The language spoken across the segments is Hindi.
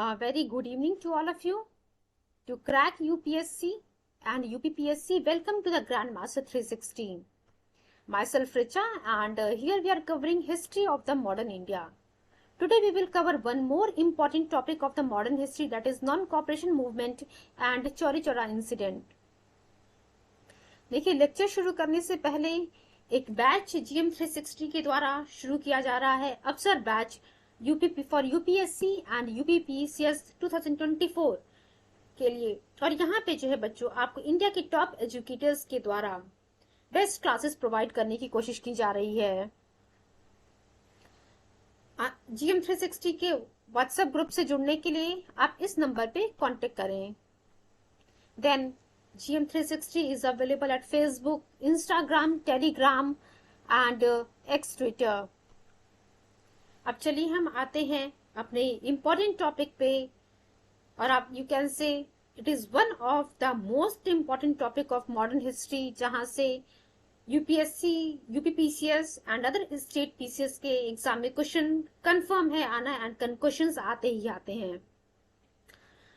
A very good evening to all of you. To crack UPSC and UPPSC, welcome to the Grandmaster 360. Myself Richa, and here we are covering history of the modern India. Today we will cover one more important topic of the modern history, that is non-cooperation movement and Chauri Chaura incident. देखिए, लेक्चर शुरू करने से पहले एक बैच GM 360 के द्वारा शुरू किया जा रहा है, अफसर batch for UPSC and UPPCS 2024 के लिए. और यहाँ पे जो है बच्चों, आपको इंडिया के टॉप एजुकेटर्स के द्वारा बेस्ट क्लासेस प्रोवाइड करने की कोशिश की जा रही है. GM 360 के व्हाट्सएप ग्रुप से जुड़ने के लिए आप इस नंबर पे कांटेक्ट करें. Then GM 360 is available at Facebook, Instagram, Telegram and X Twitter. अब चलिए हम आते हैं अपने इम्पोर्टेंट टॉपिक पे. और आप you can say it is one of the most important topic of modern history, जहां से UPSC, UPPCS and other state PCS के एग्जाम में क्वेश्चन कंफर्म है आना, एंड क्वेश्चंस आते ही आते हैं.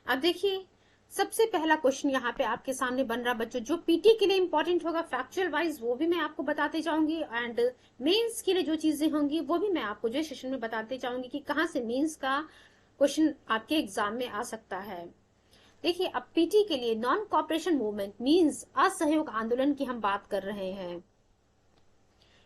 अब देखिए, सबसे पहला क्वेश्चन यहाँ पे आपके सामने बन रहा बच्चों, जो पीटी के लिए इंपॉर्टेंट होगा फैक्चुअल वाइज, वो भी मैं आपको बताते जाऊंगी, एंड मेंस के लिए जो चीजें होंगी वो भी मैं आपको जो सेशन में बताते जाऊंगी कि कहाँ से मेंस का क्वेश्चन आपके एग्जाम में आ सकता है. देखिए, अब पीटी के लिए नॉन कॉपरेशन मूवमेंट मीन्स असहयोग आंदोलन की हम बात कर रहे हैं.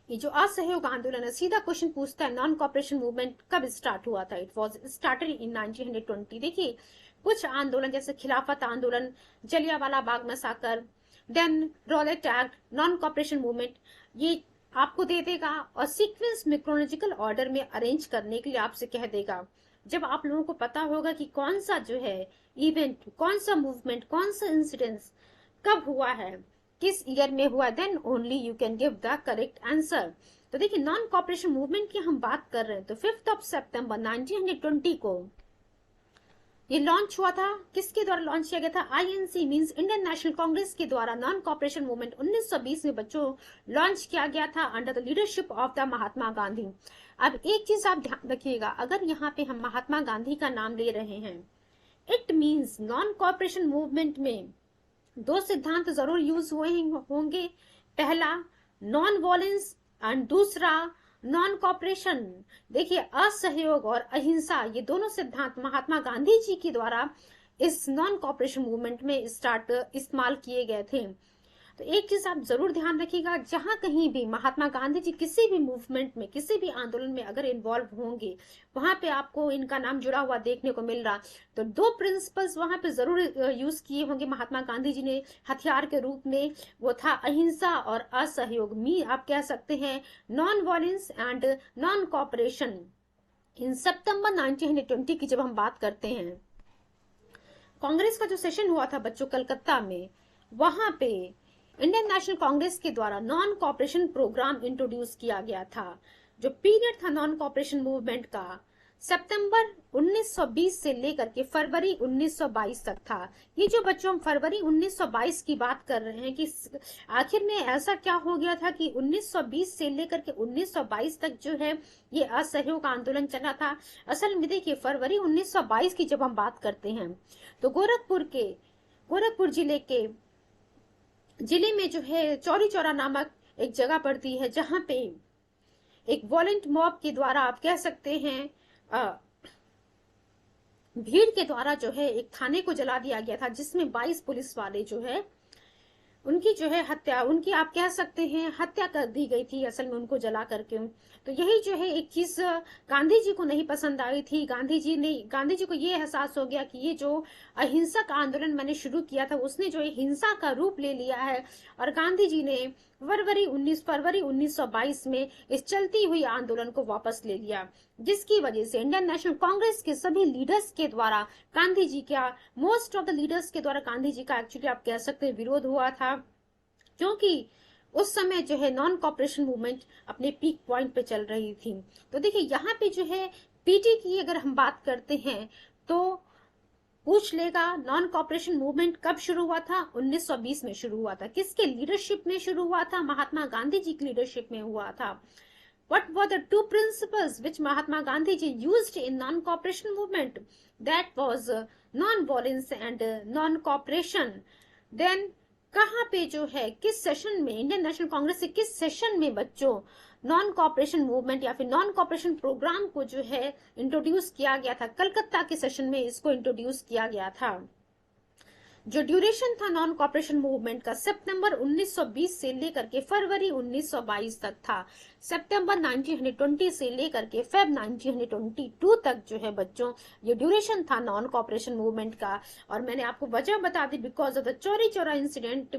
ये जो असहयोग आंदोलन है, सीधा क्वेश्चन पूछता है नॉन कॉपरेशन मूवमेंट कब स्टार्ट हुआ था. It was started in 1920. देखिए, कुछ आंदोलन जैसे खिलाफत आंदोलन, Jallianwala Bagh massacre, then Rowlatt act, non cooperation movement, ये आपको दे देगा और सीक्वेंस में क्रोनोलॉजिकल ऑर्डर में अरेंज करने के लिए आपसे कह देगा. जब आप लोगों को पता होगा कि कौन सा जो है इवेंट, कौन सा मूवमेंट, कौन सा इंसिडेंस कब हुआ है, किस ईयर में हुआ, then only you can give the correct answer. तो देखिए, नॉन कॉपरेशन मूवमेंट की हम बात कर रहे हैं, तो 5 सितंबर 1920 को ये लॉन्च हुआ था. किसके द्वारा लॉन्च किया गया था? INC means Indian national Congress के द्वारा नॉन कॉपरेशन मूवमेंट 1920 में बच्चों लॉन्च किया गया था under the leadership of the Mahatma Gandhi. अब एक चीज आप ध्यान रखिएगा, अगर यहाँ पे हम महात्मा गांधी का नाम ले रहे हैं, it means non cooperation movement में दो सिद्धांत जरूर यूज हुए होंगे. पहला नॉन वॉयलेंस एंड दूसरा नॉन कॉपरेशन. देखिए, असहयोग और अहिंसा, ये दोनों सिद्धांत महात्मा गांधी जी के द्वारा इस नॉन कॉपरेशन मूवमेंट में इस्तेमाल किए गए थे. तो एक चीज आप जरूर ध्यान रखिएगा, जहां कहीं भी महात्मा गांधी जी किसी भी मूवमेंट में, किसी भी आंदोलन में अगर इन्वॉल्व होंगे, वहां पे आपको इनका नाम जुड़ा हुआ देखने को मिल रहा. तो दो प्रिंसिपल्स वहां पे जरूर यूज किए होंगे महात्मा गांधी जी ने हथियार के रूप में, वो था अहिंसा और असहयोग. आप कह सकते हैं non violence and non cooperation. In सितंबर 1920 की जब हम बात करते हैं, कांग्रेस का जो सेशन हुआ था बच्चों कलकत्ता में, वहां पे इंडियन नेशनल कांग्रेस के द्वारा नॉन कॉपरेशन प्रोग्राम इंट्रोड्यूस किया गया था. जो पीरियड था नॉन कॉपरेशन मूवमेंट का, सितंबर 1920 से लेकर के फरवरी 1922 तक था. ये जो बच्चों हम फरवरी 1922 की बात कर रहे हैं कि आखिर में ऐसा क्या हो गया था कि 1920 से लेकर के 1922 तक जो है ये असहयोग आंदोलन चला था. असल में देखिए, फरवरी 1922 की जब हम बात करते हैं, तो गोरखपुर जिले में जो है चौरी चौरा नामक एक जगह पड़ती है, जहां पे एक वॉलेंट मॉब के द्वारा, आप कह सकते हैं भीड़ के द्वारा जो है एक थाने को जला दिया गया था, जिसमें 22 पुलिस वाले जो है उनकी जो है हत्या, उनकी आप कह सकते हैं हत्या कर दी गई थी असल में उनको जला करके. तो यही जो है एक चीज गांधी जी को नहीं पसंद आई थी. गांधी जी को ये एहसास हो गया कि ये जो अहिंसक आंदोलन मैंने शुरू किया था, उसने जो हिंसा का रूप ले लिया है, और गांधी जी ने फरवरी 1922 में इस चलती हुई आंदोलन को वापस ले लिया, जिसकी वजह से इंडियन नेशनल कांग्रेस के सभी लीडर्स के द्वारा गांधी जी का, मोस्ट ऑफ द लीडर्स के द्वारा गांधी जी का एक्चुअली आप कह सकते हैं विरोध हुआ था, क्योंकि उस समय जो है नॉन कॉपरेशन मूवमेंट अपने पीक पॉइंट पे चल रही थी. तो देखिए, यहाँ पे जो है पीटी की अगर हम बात करते हैं तो पूछ लेगा नॉन कॉपरेशन मूवमेंट कब शुरू हुआ था? 1920 में शुरू हुआ था. किसके लीडरशिप में शुरू हुआ था? महात्मा गांधी जी की लीडरशिप में हुआ था. What were the two principles which Mahatma Gandhi ji used in non-cooperation movement? That was non-violence and non-cooperation. Then कहाँ पे जो है, किस सेशन में, इंडियन नेशनल कांग्रेस के किस सेशन में बच्चों नॉन कॉपरेशन मूवमेंट या फिर नॉन कॉपरेशन प्रोग्राम को जो है इंट्रोड्यूस किया गया था? कलकत्ता के सेशन में इसको इंट्रोड्यूस किया गया था। जो ड्यूरेशन था नॉन कॉपरेशन मूवमेंट का, सितंबर 1920 से लेकर के फरवरी 1922 तक था। सितंबर 1920 से लेकर के फेब 1922 तक जो है बच्चों ये ड्यूरेशन था नॉन कॉपरेशन मूवमेंट का। और मैंने आपको वजह बता दी, because of the Chauri Chaura incident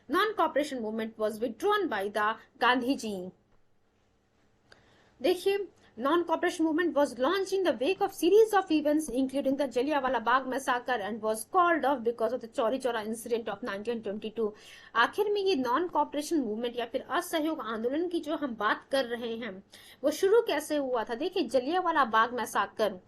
non cooperation movement was withdrawn by the Gandhi ji. देखिए, non-cooperation movement was launched in the wake of series of events including the Jallianwala Bagh massacre and was called off because of the Chauri Chaura incident of 1922। आखिर में ये नॉन कॉपरेशन मूवमेंट या फिर असहयोग आंदोलन की जो हम बात कर रहे हैं वो शुरू कैसे हुआ था? देखिए, जलियांवाला बाग मैसाकर,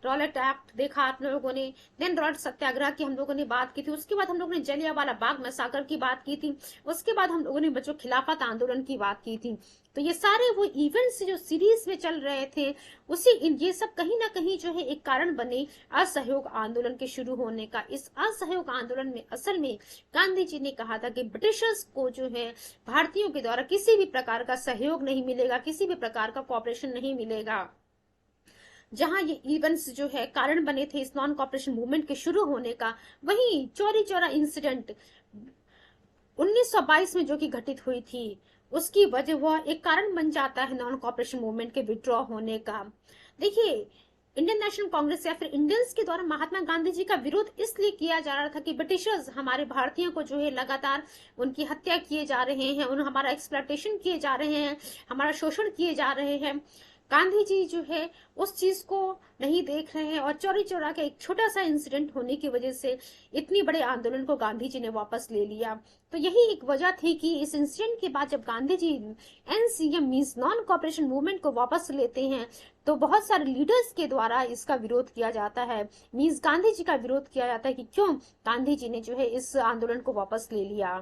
रॉलेट एक्ट देखा आप लोगों ने, देन रॉलेट सत्याग्रह की हम लोगों ने बात की थी, उसके बाद हम लोगों ने जलियांवाला बाग मैसाकर की बात की थी, उसके बाद हम लोगों ने बच्चों खिलाफत आंदोलन की बात की थी। तो ये सारे वो इवेंट्स जो सीरीज में चल रहे थे उसी ये सब कहीं ना कहीं जो है एक कारण बने असहयोग आंदोलन के शुरू होने का। इस असहयोग आंदोलन में असल में गांधी जी ने कहा था कि ब्रिटिशर्स को जो है भारतीयों के द्वारा किसी भी प्रकार का सहयोग नहीं मिलेगा, किसी भी प्रकार का कॉपरेशन नहीं मिलेगा। जहां ये इवेंट्स जो है कारण बने थे इस नॉन कॉपरेशन मूवमेंट के शुरू होने का, वही चौरी चौरा इंसिडेंट 1922 में जो कि घटित हुई थी उसकी वजह वह एक कारण बन जाता है नॉन कॉपरेशन मूवमेंट के विड्रॉ होने का। देखिए, इंडियन नेशनल कांग्रेस या फिर इंडियंस के द्वारा महात्मा गांधी जी का विरोध इसलिए किया जा रहा था कि ब्रिटिशर्स हमारे भारतीयों को जो है लगातार उनकी हत्या किए जा रहे हैं, हमारा एक्सप्लॉयटेशन किए जा रहे हैं, हमारा शोषण किए जा रहे हैं। गांधी जी जो है उस चीज को नहीं देख रहे हैं और चौरी चौरा का एक छोटा सा इंसिडेंट होने की वजह से इतनी बड़े आंदोलन को गांधी जी ने वापस ले लिया। तो यही एक वजह थी कि इस इंसिडेंट के बाद जब Gandhi ji NCM means non cooperation movement को वापस लेते हैं तो बहुत सारे लीडर्स के द्वारा इसका विरोध किया जाता है, मींस गांधी जी का विरोध किया जाता है कि क्यों गांधी जी ने जो है इस आंदोलन को वापस ले लिया।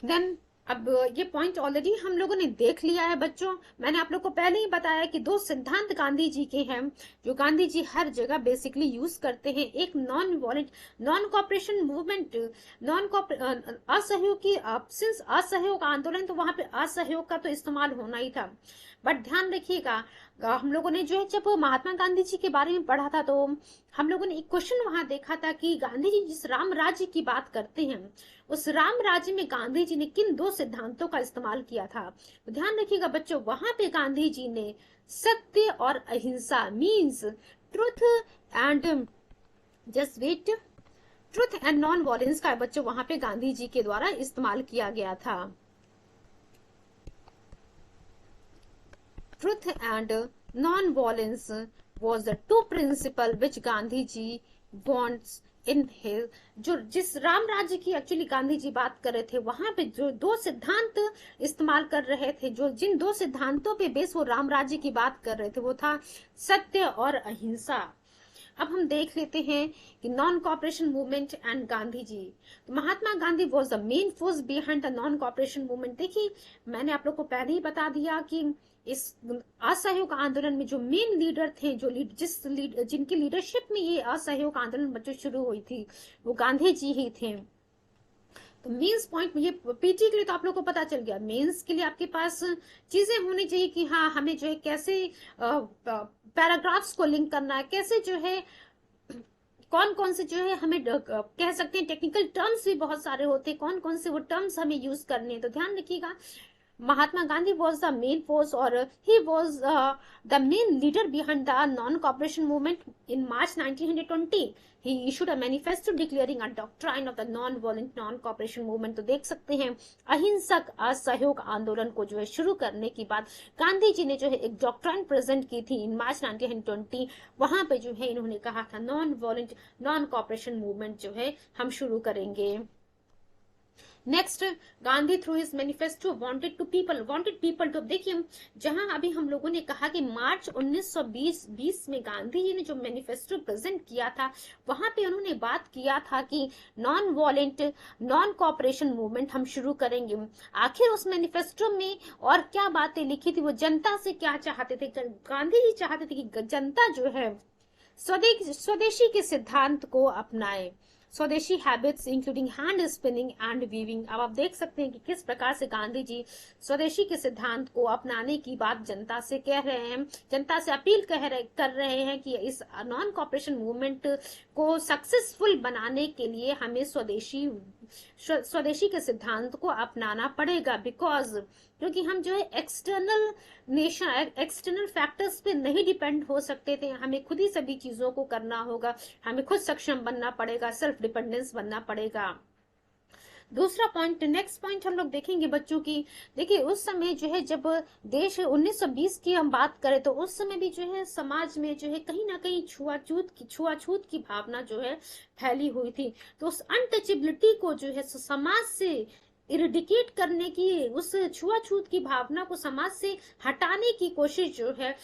देन अब ये पॉइंट ऑलरेडी हम लोगों ने देख लिया है बच्चों। मैंने आप लोग को पहले ही बताया कि दो सिद्धांत गांधी जी के हैं जो गांधी जी हर जगह बेसिकली यूज करते हैं। एक non violent non cooperation movement, असहयोग की सिंस असहयोग आंदोलन, तो वहां पे असहयोग का तो इस्तेमाल होना ही था। बट ध्यान रखिएगा, हम लोगों ने जो है जब महात्मा गांधी जी के बारे में पढ़ा था तो हम लोगों ने एक क्वेश्चन वहां देखा था कि गांधी जी जिस राम राज्य की बात करते हैं उस राम राज्य में गांधी जी ने किन दो सिद्धांतों का इस्तेमाल किया था। तो ध्यान रखिएगा बच्चों, वहां पे गांधी जी ने सत्य और अहिंसा means truth and just wait truth and non violence का बच्चों वहां पे गांधी जी के द्वारा इस्तेमाल किया गया था। Truth and non-violence was the two principle which Gandhi ji wants in his, जो जिस राम राज्य की एक्चुअली गांधी जी बात कर रहे थे वहां पे जो दो सिद्धांत इस्तेमाल कर रहे थे, जो जिन दो सिद्धांतों पे बेस वो राम राज्य की बात कर रहे थे वो था सत्य और अहिंसा। अब हम देख लेते हैं कि non cooperation movement and Gandhi ji. तो Mahatma Gandhi was the main force behind the non cooperation movement. देखिए, मैंने आप लोग को पहले ही बता दिया कि इस असहयोग आंदोलन में जो मेन लीडर थे, जिनकी लीडरशिप में ये असहयोग आंदोलन बच्चों शुरू हुई थी वो गांधी जी ही थे। तो मेंस पॉइंट ये पीटी के लिए तो आप लोग को पता चल गया। मेंस के लिए आपके पास चीजें होनी चाहिए कि हाँ हमें जो है कैसे पैराग्राफ्स को लिंक करना है, कैसे जो है कौन कौन से जो है हमें कह सकते हैं टेक्निकल टर्म्स भी बहुत सारे होते हैं, कौन कौन से वो टर्म्स हमें यूज करने हैं। तो ध्यान रखिएगा, Mahatma Gandhi was the main force or he was the main leader behind the non-cooperation movement. In March 1920, he issued a manifesto declaring a doctrine of the non-violent non-cooperation movement. तो देख सकते हैं अहिंसक असहयोग आंदोलन को जो है शुरू करने के बाद गांधी जी ने जो है एक डॉक्ट्राइन प्रेजेंट की थी इन मार्च 1920। वहां पे जो है इन्होंने कहा था non violent non cooperation movement जो है हम शुरू करेंगे। Next, Gandhi through his manifesto wanted people to, देखिए जहां अभी हम लोगों ने कहा कि मार्च 1920 में गांधी जी ने जो मैनिफेस्टो प्रेजेंट किया था, वहां पे उन्होंने बात किया था कि non violent non cooperation movement हम शुरू करेंगे। आखिर उस मैनिफेस्टो में और क्या बातें लिखी थी, वो जनता से क्या चाहते थे? गांधी जी चाहते थे कि जनता जो है स्वदेशी के सिद्धांत को अपनाए, स्वदेशी habits including hand spinning and weaving. अब आप देख सकते हैं कि किस प्रकार से गांधी जी स्वदेशी के सिद्धांत को अपनाने की बात जनता से कह रहे हैं, जनता से अपील कर रहे हैं कि इस नॉन कॉपरेशन मूवमेंट को सक्सेसफुल बनाने के लिए हमें स्वदेशी के सिद्धांत को अपनाना पड़ेगा। बिकॉज क्योंकि हम जो है एक्सटर्नल फैक्टर्स पे नहीं डिपेंड हो सकते थे, हमें खुद ही सभी चीजों को करना होगा, हमें खुद सक्षम बनना पड़ेगा, सेल्फ डिपेंडेंस बनना पड़ेगा। दूसरा पॉइंट, नेक्स्ट पॉइंट हम लोग देखेंगे बच्चों की, देखिए उस समय जो है जब देश 1920 की हम बात करें तो उस समय भी जो है समाज में जो है कहीं ना कहीं छुआछूत की भावना जो है फैली हुई थी। तो उस अनटचेबिलिटी को जो है समाज से इरिडिकेट करने की, उस छुआछूत की भावना को समाज से हटाने की कोशिश जो है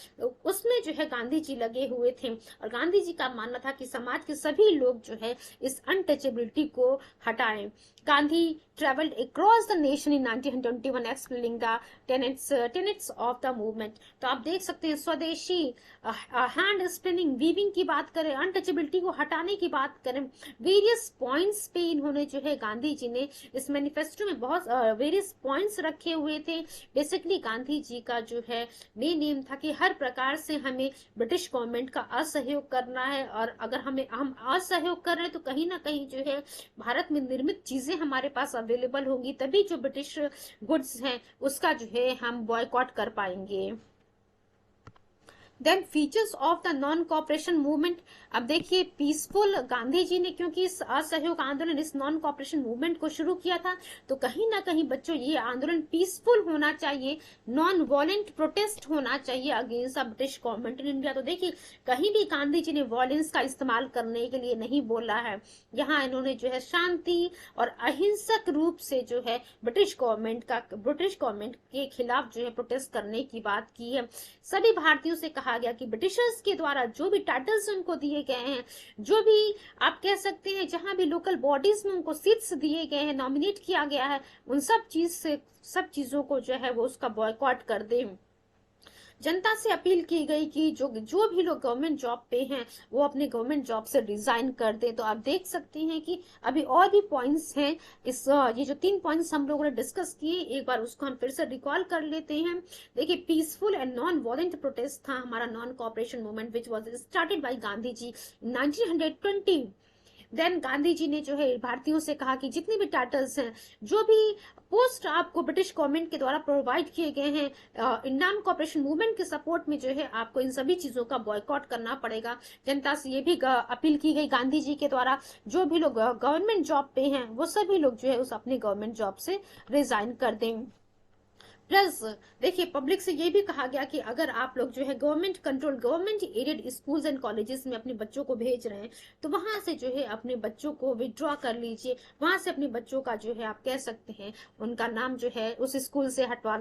उसमें जो है गांधी जी लगे हुए थे। और गांधी जी का मानना था कि समाज के सभी लोग जो है इस अनटचेबिलिटी को हटाएं। Gandhi traveled across the nation in 1921 explaining the tenets of the movement। तो आप देख सकते हैं स्वदेशी, हैंड स्पिनिंग, वीविंग की बात करें, अनटचेबिलिटी को हटाने की बात करें, वेरियस पॉइंट्स पे इन्होंने जो है गांधी जी ने इस मैनिफेस्टो में बहुत वेरियस पॉइंट्स रखे हुए थे। बेसिकली गांधी जी का जो है मेन एम था कि हर प्रकार से हमें ब्रिटिश गवर्नमेंट का असहयोग करना है, और अगर हम असहयोग कर रहे हैं तो कहीं ना कहीं जो है भारत में निर्मित चीजें हमारे पास अवेलेबल होंगी, तभी जो ब्रिटिश गुड्स हैं उसका जो है हम बॉयकॉट कर पाएंगे। Then features of the non cooperation movement. अब देखिए पीसफुल, गांधी जी ने क्योंकि इस असहयोग आंदोलन, इस नॉन कॉपरेशन मूवमेंट को शुरू किया था, तो कहीं ना कहीं बच्चों ये आंदोलन पीसफुल होना चाहिए, नॉन वॉलेंट प्रोटेस्ट होना चाहिए against the British government in India. तो देखिए कहीं भी गांधी जी ने वॉयलेंस का इस्तेमाल करने के लिए नहीं बोला है, यहाँ इन्होंने जो है शांति और अहिंसक रूप से जो है ब्रिटिश गवर्नमेंट के खिलाफ जो है प्रोटेस्ट करने की बात की है। सभी भारतीयों से कहा गया कि ब्रिटिशर्स के द्वारा जो भी टाइटल्स उनको दिए गए हैं, जो भी आप कह सकते हैं जहां भी लोकल बॉडीज में उनको सीट्स दिए गए हैं, नॉमिनेट किया गया है, उन सब चीजों को जो है वो उसका बॉयकॉट कर दे। जनता से अपील की गई कि जो भी लोग गवर्नमेंट जॉब पे हैं वो अपने गवर्नमेंट जॉब से रिजाइन कर दे। तो आप देख सकते हैं कि अभी और भी पॉइंट्स हैं, ये जो 3 पॉइंट्स हम लोगों ने डिस्कस किए, एक बार उसको हम फिर से रिकॉल कर लेते हैं। देखिए peaceful and non violent protest था हमारा non cooperation movement which was started by Gandhi ji 1920। Then Gandhi ji ने जो है भारतीयों से कहा कि जितने भी टाइटल्स हैं, जो भी पोस्ट आपको ब्रिटिश गवर्नमेंट के द्वारा प्रोवाइड किए गए हैं नॉन कॉपरेशन मूवमेंट के सपोर्ट में, जो है आपको इन सभी चीजों का बॉयकॉट करना पड़ेगा। जनता से ये भी अपील की गई गांधी जी के द्वारा, जो भी लोग गवर्नमेंट जॉब पे हैं वो सभी लोग जो है उस अपनी गवर्नमेंट जॉब से रिजाइन कर दें। प्लस देखिए पब्लिक से ये भी कहा गया कि अगर आप लोग जो है government aided schools and colleges में अपने बच्चों को भेज रहे हैं, तो वहां से जो है अपने बच्चों को विड्रॉ कर लीजिए, वहां से अपने बच्चों का जो है आप कह सकते हैं उनका नाम जो है उस स्कूल से कटवा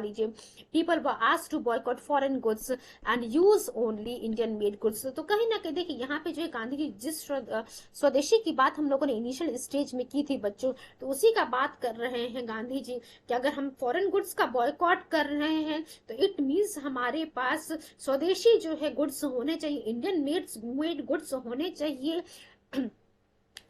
लीजिए। People were asked to boycott foreign goods and use only Indian made goods. तो कहीं ना कहीं देखिए यहाँ पे जो है गांधी जी जिस स्वदेशी की बात हम लोगों ने इनिशियल स्टेज में की थी बच्चों, तो उसी का बात कर रहे हैं गांधी जी कि अगर हम फॉरेन गुड्स का बॉयकॉट कर रहे हैं तो इट मींस हमारे पास स्वदेशी जो है गुड्स होने चाहिए, इंडियन मेड गुड्स होने चाहिए।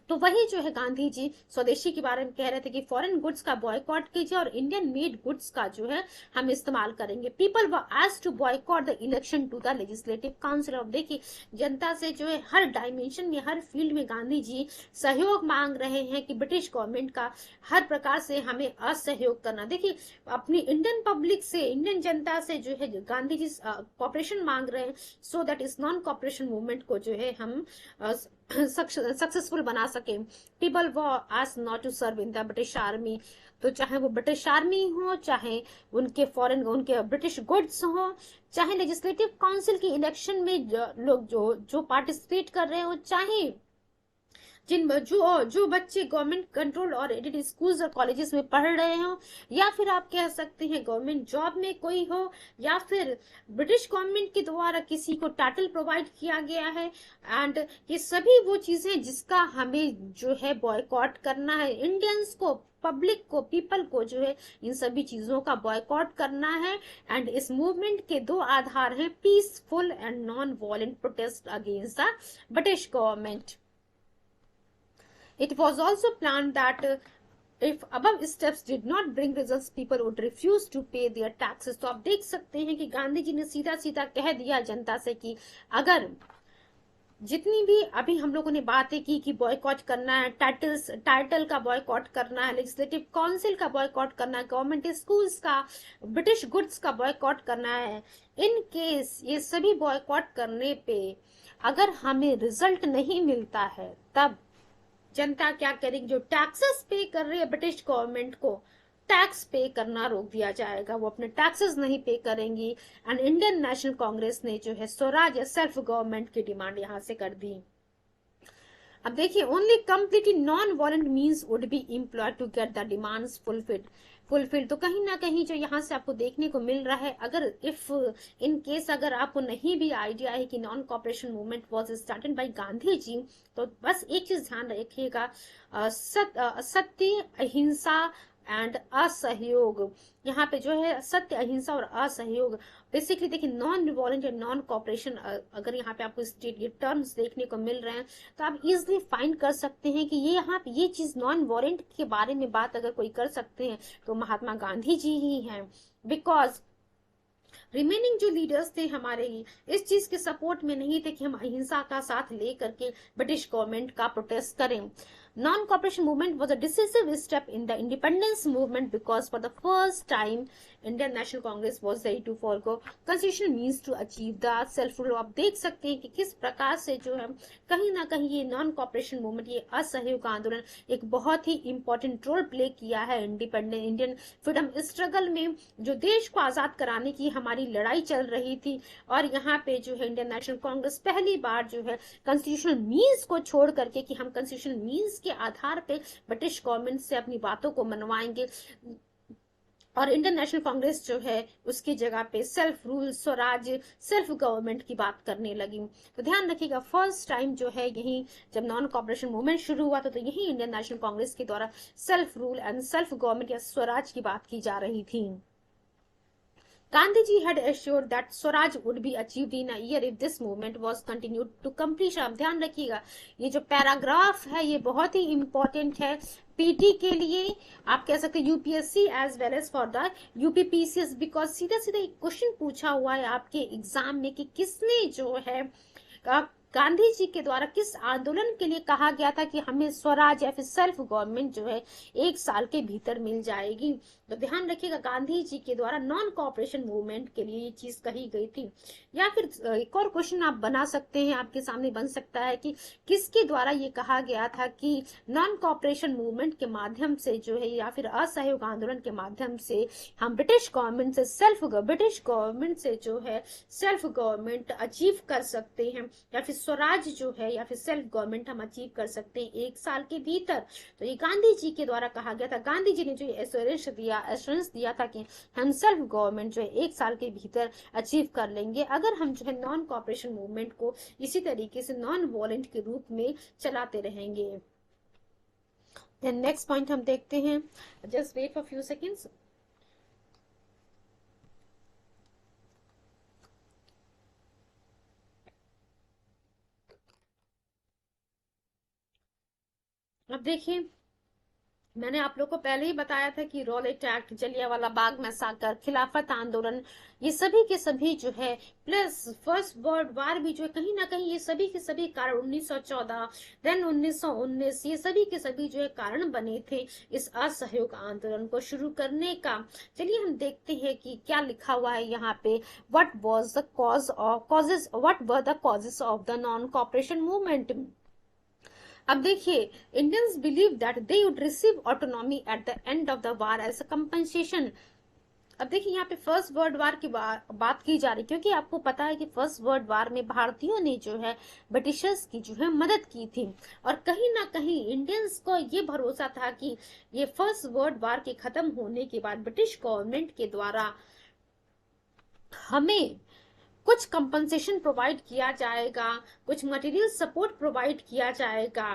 तो वही जो है गांधी जी स्वदेशी के बारे में कह रहे थे कि फॉरेन गुड्स का बॉयकॉट कीजिए और इंडियन मेड गुड्स का जो है हम इस्तेमाल करेंगे। People were asked to boycott the election to the legislative council. अब देखिए जनता से जो है हर डायमेंशन में, हर फील्ड में गांधी जी सहयोग मांग रहे हैं कि ब्रिटिश गवर्नमेंट का हर प्रकार से हमें असहयोग करना। देखिए अपनी इंडियन पब्लिक से, इंडियन जनता से जो है गांधी जी कॉपरेशन मांग रहे हैं, सो दैट इस नॉन कॉपरेशन मूवमेंट को जो है हम सक्सेसफुल बना सके। People were ask not to serve in the British army. तो चाहे वो ब्रिटिश आर्मी हो, चाहे उनके ब्रिटिश गुड्स हो, चाहे लेजिस्लेटिव काउंसिल की इलेक्शन में लोग जो पार्टिसिपेट कर रहे हो, चाहे जो बच्चे गवर्नमेंट कंट्रोल और एडेड स्कूल्स और कॉलेजेस में पढ़ रहे हो, या फिर आप कह सकते हैं गवर्नमेंट जॉब में कोई हो, या फिर ब्रिटिश गवर्नमेंट के द्वारा किसी को टाइटल प्रोवाइड किया गया है, एंड ये सभी वो चीजें जिसका हमें जो है बॉयकॉट करना है। इंडियंस को, पब्लिक को, पीपल को जो है इन सभी चीजों का बॉयकॉट करना है। एंड इस मूवमेंट के दो आधार हैं, peaceful and non violent protest against the British government. It was also planned that if above steps did not bring results, people would refuse to pay their taxes। तो आप देख सकते हैं कि गांधी जी ने सीधा सीधा कह दिया जनता से कि अगर जितनी भी अभी हम लोगों ने बातें की कि बॉयकॉट करना है, टाइटल का बॉयकॉट करना है, लेजिस्लेटिव काउंसिल का बॉयकॉट करना है, गवर्नमेंट स्कूल्स का, ब्रिटिश गुड्स का बॉयकॉट करना है, इन केस ये सभी बॉयकॉट करने पे अगर हमें रिजल्ट नहीं मिलता है, तब जनता क्या करेगी? जो टैक्सेस पे कर रही है ब्रिटिश गवर्नमेंट को, टैक्स पे करना रोक दिया जाएगा, वो अपने टैक्सेस नहीं पे करेंगी। एंड इंडियन नेशनल कांग्रेस ने जो है स्वराज या सेल्फ गवर्नमेंट की डिमांड यहां से कर दी। अब देखिए, only completely non violent means would be employed to get the demands fulfilled. तो कहीं ना कहीं जो यहाँ से आपको देखने को मिल रहा है, अगर इफ इन केस अगर आपको नहीं भी आइडिया है कि non cooperation movement was started by Gandhi ji, तो बस एक चीज ध्यान रखिएगा, सत्य, अहिंसा एंड असहयोग। यहाँ पे जो है सत्य, अहिंसा और असहयोग, बेसिकली देखिए नॉन वॉलेंट एंड नॉन कॉपरेशन, अगर यहाँ पे आपको ये टर्म्स देखने को मिल रहे हैं तो आप इजिली फाइंड कर सकते हैं कि ये यहाँ पे ये चीज नॉन वॉलेंट के बारे में बात अगर कोई कर सकते हैं तो महात्मा गांधी जी ही हैं। बिकॉज रिमेनिंग जो लीडर्स थे हमारे इस चीज के सपोर्ट में नहीं थे कि हम अहिंसा का साथ लेकर के ब्रिटिश गवर्नमेंट का प्रोटेस्ट करें। Non-cooperation movement was a decisive step in the independence movement because for the first time Indian National Congress was ready to forgo constitutional means to achieve the self rule। आप देख सकते हैं कि किस प्रकार से जो है कहीं ना कहीं ये नॉन कॉपरेशन मूवमेंट, ये असहयोग आंदोलन एक बहुत ही इंपॉर्टेंट रोल प्ले किया है इंडिपेंडेंट इंडियन फ्रीडम स्ट्रगल में, जो देश को आजाद कराने की हमारी लड़ाई चल रही थी। और यहाँ पे जो है इंडियन नेशनल कांग्रेस पहली बार जो है कॉन्स्टिट्यूशनल मीन्स को छोड़ करके कि हम कॉन्स्टिट्यूशनल मीन्स के आधार पे ब्रिटिश गवर्नमेंट से अपनी बातों को मनवाएंगे, और इंडियन नेशनल कांग्रेस जो है उसकी जगह पे self rule, Swaraj, self government की बात करने लगी। तो ध्यान रखिएगा, फर्स्ट टाइम जो है यही जब नॉन कॉपरेशन मूवमेंट शुरू हुआ था तो यही इंडियन नेशनल कांग्रेस के द्वारा self rule and self government या स्वराज की बात की जा रही थी। Gandhiji had assured that Swaraj would be achieved in a year if this movement was continued to completion। अब ध्यान रखिएगा, ये जो पैराग्राफ है ये बहुत ही इंपॉर्टेंट है पीटी के लिए, आप कह सकते हैं UPSC as well as for the UPPCS, because सीधा सीधा एक क्वेश्चन पूछा हुआ है आपके एग्जाम में कि किसने जो है गांधी जी के द्वारा किस आंदोलन के लिए कहा गया था कि हमें स्वराज या फिर सेल्फ गवर्नमेंट जो है एक साल के भीतर मिल जाएगी। तो ध्यान रखिएगा, गांधी जी के द्वारा नॉन कॉपरेशन मूवमेंट के लिए ये चीज कही गई थी। या फिर एक और क्वेश्चन आप बना सकते हैं, आपके सामने बन सकता है कि किसके द्वारा ये कहा गया था कि नॉन कॉपरेशन मूवमेंट के माध्यम से जो है या फिर असहयोग आंदोलन के माध्यम से हम ब्रिटिश गवर्नमेंट से जो है सेल्फ गवर्नमेंट अचीव कर सकते हैं, या फिर स्वराज जो है या फिर सेल्फ गवर्नमेंट हम अचीव कर सकते हैं एक साल के भीतर। तो ये गांधी जी के द्वारा कहा गया था। गांधी जी ने जो एश्योरेंस दिया था कि हम सेल्फ गवर्नमेंट जो है एक साल के भीतर अचीव कर लेंगे अगर हम जो है नॉन कॉपरेशन मूवमेंट को इसी तरीके से नॉन वॉलेंट के रूप में चलाते रहेंगे। देन नेक्स्ट पॉइंट हम देखते हैं, just wait for few seconds. अब देखिए, मैंने आप लोग को पहले ही बताया था कि रॉलेट एक्ट, जलियांवाला बाग मैसाकर, खिलाफत आंदोलन, ये सभी के सभी जो है, प्लस फर्स्ट वर्ल्ड वार भी जो है, कहीं ना कहीं ये सभी के सभी कारण 1914 देन 1919 ये सभी के सभी जो है कारण बने थे इस असहयोग आंदोलन को शुरू करने का। चलिए हम देखते हैं कि क्या लिखा हुआ है यहाँ पे, what were the causes of the non cooperation movement. अब देखिए, Indians believe that they would receive autonomy at the end of the war as a compensation. अब देखिए यहाँ पे फर्स्ट वर्ल्ड वार की बात की जा रही, क्योंकि आपको पता है कि फर्स्ट वर्ल्ड वार में भारतीयों ने जो है ब्रिटिशर्स की जो है मदद की थी, और कहीं ना कहीं इंडियंस को ये भरोसा था कि ये फर्स्ट वर्ल्ड वार के खत्म होने के बाद ब्रिटिश गवर्नमेंट के द्वारा हमें कुछ कंपनसेशन प्रोवाइड किया जाएगा, कुछ मटेरियल सपोर्ट प्रोवाइड किया जाएगा,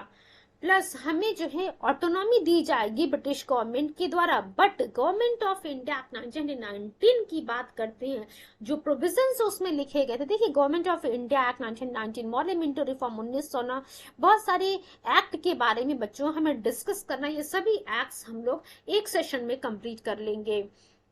प्लस हमें जो है ऑटोनॉमी दी जाएगी ब्रिटिश गवर्नमेंट के द्वारा। बट गवर्नमेंट ऑफ इंडिया 1919 की बात करते हैं, जो प्रोविजंस उसमें लिखे गए थे, देखिए government of India act 1919, Morley Minto reform 1909, बहुत सारे एक्ट के बारे में बच्चों हमें डिस्कस करना, ये सभी एक्ट्स हम लोग एक सेशन में कंप्लीट कर लेंगे।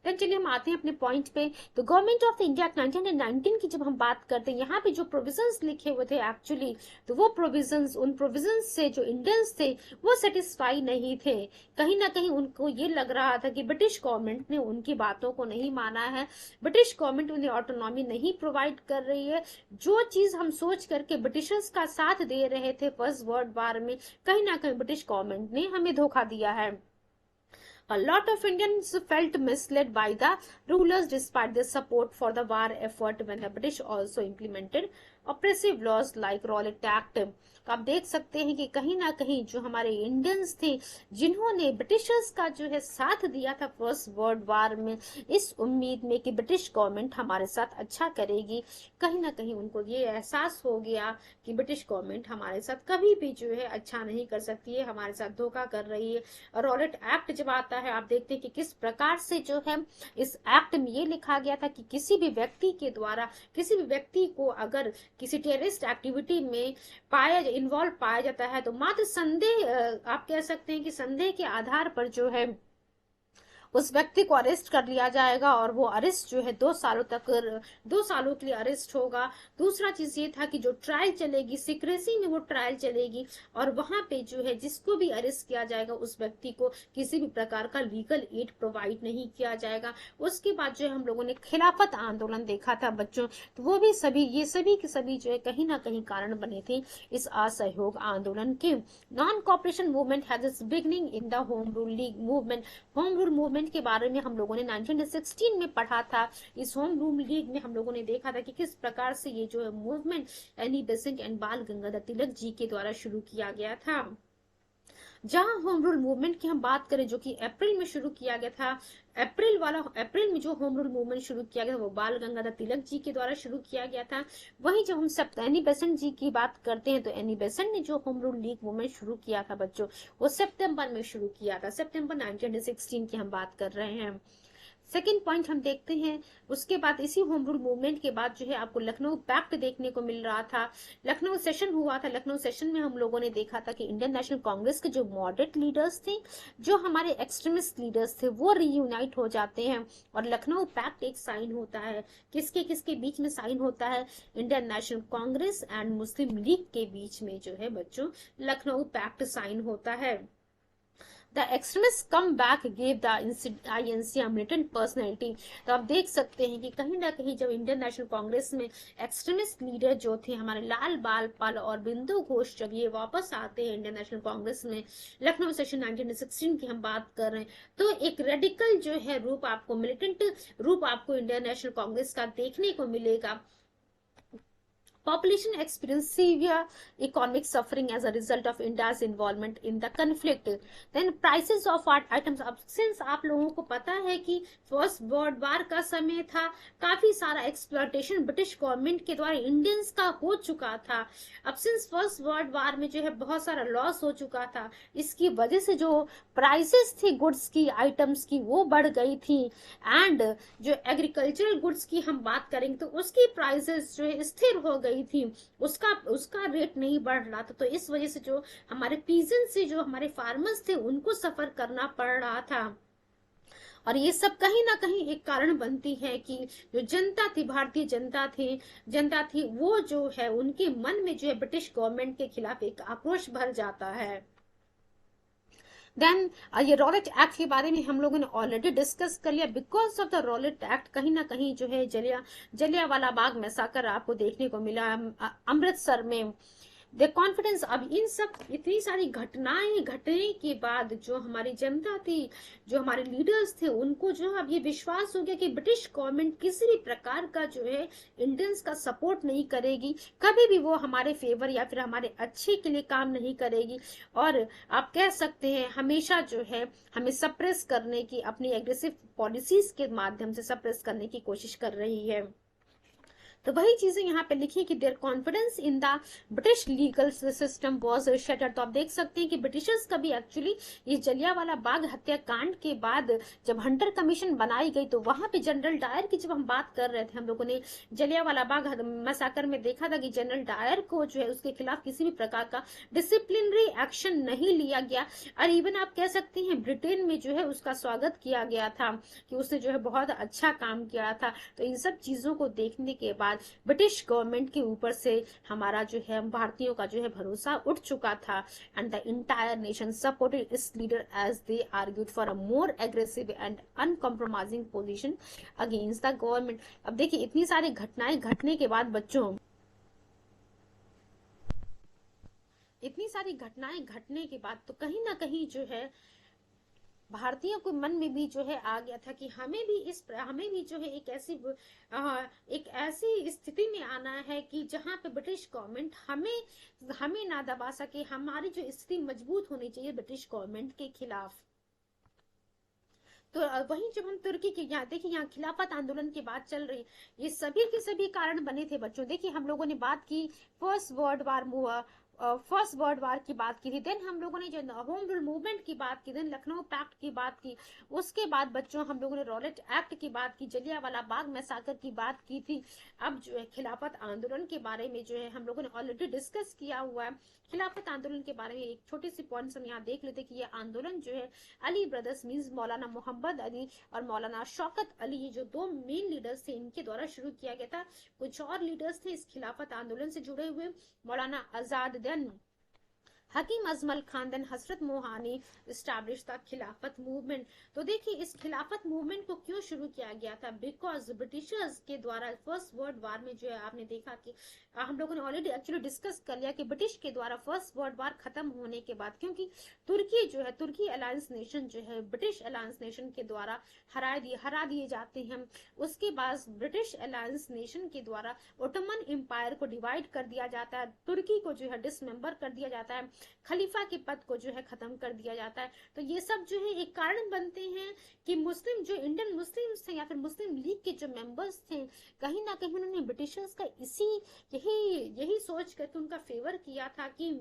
चलिए हम आते हैं अपने पॉइंट पे। तो गवर्नमेंट ऑफ इंडिया 1919 की जब हम बात करते हैं, यहाँ पे जो प्रोविजंस लिखे हुए थे एक्चुअली, तो वो प्रोविजंस, उन प्रोविजंस से जो इंडियंस थे वो सेटिस्फाई नहीं थे। कहीं ना कहीं उनको ये लग रहा था कि ब्रिटिश गवर्नमेंट ने उनकी बातों को नहीं माना है, ब्रिटिश गवर्नमेंट उन्हें ऑटोनॉमी नहीं प्रोवाइड कर रही है। जो चीज हम सोच करके ब्रिटिशर्स का साथ दे रहे थे फर्स्ट वर्ल्ड वार में, कहीं ना कहीं ब्रिटिश गवर्नमेंट ने हमें धोखा दिया है। A lot of Indians felt misled by the rulers despite their support for the war effort when the British also implemented oppressive laws like Rowlatt Act. तो आप देख सकते हैं कि कहीं ना कहीं जो हमारे इंडियंस थे जिन्होंने ब्रिटिशर्स का जो है साथ दिया था फर्स्ट वर्ल्ड वार में, इस उम्मीद में कि ब्रिटिश गवर्नमेंट हमारे साथ अच्छा करेगी, कहीं ना कहीं उनको ये एहसास हो गया कि ब्रिटिश गवर्नमेंट हमारे साथ कभी भी जो है अच्छा नहीं कर सकती है, हमारे साथ धोखा कर रही है। रॉलेट एक्ट जब आता है, आप देखते हैं कि किस प्रकार से जो है इस एक्ट में ये लिखा गया था कि किसी भी व्यक्ति के द्वारा, किसी भी व्यक्ति को अगर किसी टेररिस्ट एक्टिविटी में इन्वॉल्व पाया जाता है, तो मात्र संदेह, आप कह सकते हैं कि संदेह के आधार पर जो है उस व्यक्ति को अरेस्ट कर लिया जाएगा, और वो अरेस्ट जो है 2 सालों तक, 2 सालों के लिए अरेस्ट होगा। दूसरा चीज ये था कि जो ट्रायल चलेगी, सीक्रेसी में वो ट्रायल चलेगी, और वहां पे जो है जिसको भी अरेस्ट किया जाएगा उस व्यक्ति को किसी भी प्रकार का लीगल एड प्रोवाइड नहीं किया जाएगा। उसके बाद जो है हम लोगों ने खिलाफत आंदोलन देखा था बच्चों, तो वो भी सभी, ये सभी के सभी जो है कहीं ना कहीं कारण बने थे इस असहयोग आंदोलन के। Non cooperation movement has its beginning in the home rule league movement. Home rule movement के बारे में हम लोगों ने 1916 में पढ़ा था। इस होम रूल लीग में हम लोगों ने देखा था कि किस प्रकार से ये जो है मूवमेंट एनी बेसेंट एंड बाल गंगाधर तिलक जी के द्वारा शुरू किया गया था। जहां होम रूल मूवमेंट की हम बात करें, जो कि अप्रैल में शुरू किया गया था, अप्रैल में जो होम रूल मूवमेंट शुरू किया गया वो बाल गंगाधर तिलक जी के द्वारा शुरू किया गया था। वहीं जब हम एनी बेसेंट जी की बात करते हैं, तो एनी बेसेंट ने जो होम रूल लीग मूवमेंट शुरू किया था बच्चों, वो सितंबर में शुरू किया था, सितंबर 1916 की हम बात कर रहे हैं। सेकेंड पॉइंट हम देखते हैं, उसके बाद इसी होम रूल मूवमेंट के बाद जो है आपको लखनऊ पैक्ट देखने को मिल रहा था। लखनऊ सेशन हुआ था, लखनऊ सेशन में हम लोगों ने देखा था कि इंडियन नेशनल कांग्रेस के जो मॉडरेट लीडर्स थे, जो हमारे एक्सट्रीमिस्ट लीडर्स थे, वो रीयूनाइट हो जाते हैं और लखनऊ पैक्ट एक साइन होता है। किसके किसके बीच में साइन होता है? Indian national Congress and Muslim league के बीच में जो है बच्चों लखनऊ पैक्ट साइन होता है। The extremists come back gave the INC a militant personality। तो आप देख सकते हैं कि कहीं ना कहीं जब इंडियन नेशनल कांग्रेस में एक्सट्रीमिस्ट लीडर जो थे हमारे लाल बाल पाल और बिंदु घोष, जब ये वापस आते हैं इंडियन नेशनल कांग्रेस में, लखनऊ सेशन 1916 की हम बात कर रहे हैं, तो एक रेडिकल जो है रूप आपको, मिलिटेंट रूप आपको इंडियन नेशनल कांग्रेस का देखने को मिलेगा। Population experienced severe economic suffering as a result of India's involvement in the conflict. Then prices of items, अब since आप लोगों को पता है कि फर्स्ट वर्ल्ड वार का समय था, काफी सारा एक्सप्लॉयटेशन ब्रिटिश गवर्नमेंट के द्वारा इंडियंस का हो चुका था। अब सिंस फर्स्ट वर्ल्ड वार में जो है बहुत सारा लॉस हो चुका था, इसकी वजह से जो प्राइसेस थी गुड्स की, आइटम्स की, वो बढ़ गई थी। एंड जो एग्रीकल्चरल गुड्स की हम बात करेंगे तो उसकी प्राइसेस जो है स्थिर हो गई थी, उसका रेट नहीं बढ़ रहा था। तो इस वजह से जो हमारे पीजन से, जो हमारे फार्मर्स थे, उनको सफर करना पड़ रहा था। और ये सब कहीं ना कहीं एक कारण बनती है कि जो जनता थी, भारतीय जनता थी, वो जो है उनके मन में जो है ब्रिटिश गवर्नमेंट के खिलाफ एक आक्रोश भर जाता है। देन ये रॉलेट एक्ट के बारे में हम लोगों ने ऑलरेडी डिस्कस कर लिया। Because of the Rowlatt act कहीं ना कहीं जो है जलियांवाला बाग मैसाकर आपको देखने को मिला अमृतसर में। The confidence. अब इन सब इतनी सारी घटनाएं घटने के बाद जो हमारी जनता थी, जो हमारे लीडर्स थे, उनको जो अब ये विश्वास हो गया कि ब्रिटिश गवर्नमेंट किसी भी प्रकार का जो है इंडियंस का सपोर्ट नहीं करेगी, कभी भी वो हमारे फेवर या फिर हमारे अच्छे के लिए काम नहीं करेगी, और आप कह सकते हैं हमेशा जो है हमें सप्रेस करने की, अपनी एग्रेसिव पॉलिसीज के माध्यम से सप्रेस करने की कोशिश कर रही है। तो वही चीजें यहाँ पे लिखी कि there confidence in the British legal system was shattered. तो आप देख सकते हैं कि ब्रिटिशर्स का भी एक्चुअली ये जलियांवाला बाग हत्याकांड के बाद जब हंटर कमीशन बनाई गई, तो वहां पे जनरल डायर की जब हम बात कर रहे थे, हम लोगों ने जलियांवाला बाग मैसाकर में देखा था कि जनरल डायर को जो है उसके खिलाफ किसी भी प्रकार का डिसिप्लिनरी एक्शन नहीं लिया गया, और इवन आप कह सकते हैं ब्रिटेन में जो है उसका स्वागत किया गया था कि उसने जो है बहुत अच्छा काम किया था। तो इन सब चीजों को देखने के बाद ब्रिटिश गवर्नमेंट के ऊपर से हमारा जो है भारतीयों का जो है भरोसा उठ चुका था, and the entire nation supported its leader as they argued for a more aggressive and uncompromising position against the government. अब देखिए इतनी सारी घटनाएं घटने के बाद बच्चों, इतनी सारी घटनाएं घटने के बाद तो कहीं ना कहीं जो है भारतीयों को मन में भी जो है आ गया था कि हमें भी जो है एक ऐसी स्थिति में आना है कि जहां पे ब्रिटिश गवर्नमेंट हमें ना दबा सके। हमारी जो स्थिति मजबूत होनी चाहिए ब्रिटिश गवर्नमेंट के खिलाफ। तो वहीं जब हम तुर्की के यहाँ देखिए, यहाँ खिलाफत आंदोलन की बात चल रही, ये सभी के सभी कारण बने थे बच्चों। देखिए हम लोगों ने बात की फर्स्ट वर्ल्ड वार की बात की थी, देन हम लोगों ने जो होम रूल मूवमेंट की बात की, देन लखनऊ पैक्ट की बात की, उसके बाद बच्चों हम लोगों ने रॉलेट एक्ट की बात की, जलियांवाला बाग मैसाकर की बात की थी। अब जो है खिलाफत आंदोलन के बारे में जो है हम लोगों ने ऑलरेडी डिस्कस किया हुआ है। खिलाफत आंदोलन के बारे में एक छोटी सी पॉइंट्स हम यहाँ देख लेते कि ये आंदोलन जो है अली ब्रदर्स मीन्स मौलाना मोहम्मद अली और मौलाना शौकत अली, ये जो दो मेन लीडर्स थे, इनके द्वारा शुरू किया गया था। कुछ और लीडर्स थे इस खिलाफत आंदोलन से जुड़े हुए, Maulana Azad, then Hakim Ajmal Khan, then Hasrat Mohani establish the खिलाफत मूवमेंट। तो देखिए इस खिलाफत मूवमेंट को क्यों शुरू किया गया था, बिकॉज ब्रिटिशर्स के द्वारा फर्स्ट वर्ल्ड वार में जो है आपने देखा कि हम लोगों ने ऑलरेडी एक्चुअली डिस्कस कर लिया कि ब्रिटिश के द्वारा फर्स्ट वर्ल्ड वार खत्म होने के बाद, क्योंकि तुर्की अलायंस नेशन जो है ब्रिटिश अलायंस नेशन के द्वारा हरा दिए जाते हैं। उसके बाद ब्रिटिश अलायंस नेशन के द्वारा ओटोमन एम्पायर को डिवाइड कर दिया जाता है, तुर्की को जो है डिसमेंबर कर दिया जाता है, खलीफा के पद को जो है खत्म कर दिया जाता है। तो ये सब जो है एक कारण बनते हैं कि मुस्लिम जो इंडियन मुस्लिम्स थे या फिर मुस्लिम लीग के जो मेंबर्स थे, कहीं ना कहीं उन्होंने ब्रिटिशर्स का यही सोच करके उनका फेवर किया था कि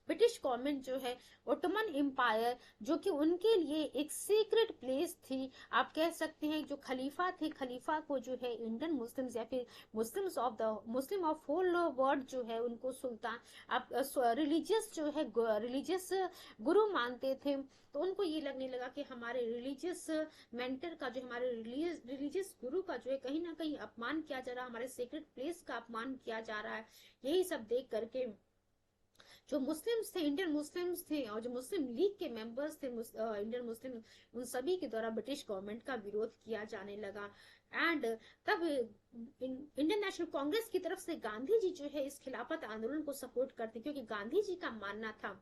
ब्रिटिश गवर्नमेंट जो है ओटोमन एम्पायर, जो कि उनके लिए एक सीक्रेट प्लेस थी, आप कह सकते हैं जो खलीफा थे, खलीफा को जो है इंडियन मुस्लिम्स या फिर मुस्लिम ऑफ होल वर्ल्ड जो है उनको सुल्तान, आप रिलीजियस जो है रिलीजियस गुरु मानते थे। तो उनको ये लगने लगा कि हमारे रिलीजियस मेंटर का, जो हमारे रिलीजियस गुरु का जो है कहीं ना कहीं अपमान किया जा रहा है, हमारे सीक्रेट प्लेस का अपमान किया जा रहा है। यही सब देख करके जो मुस्लिम्स थे, इंडियन मुस्लिम्स थे, और जो मुस्लिम लीग के मेंबर्स थे इंडियन मुस्लिम, उन सभी के द्वारा ब्रिटिश गवर्नमेंट का विरोध किया जाने लगा। एंड तब इंडियन नेशनल कांग्रेस की तरफ से गांधी जी जो है इस खिलाफत आंदोलन को सपोर्ट करते, क्योंकि गांधी जी का मानना था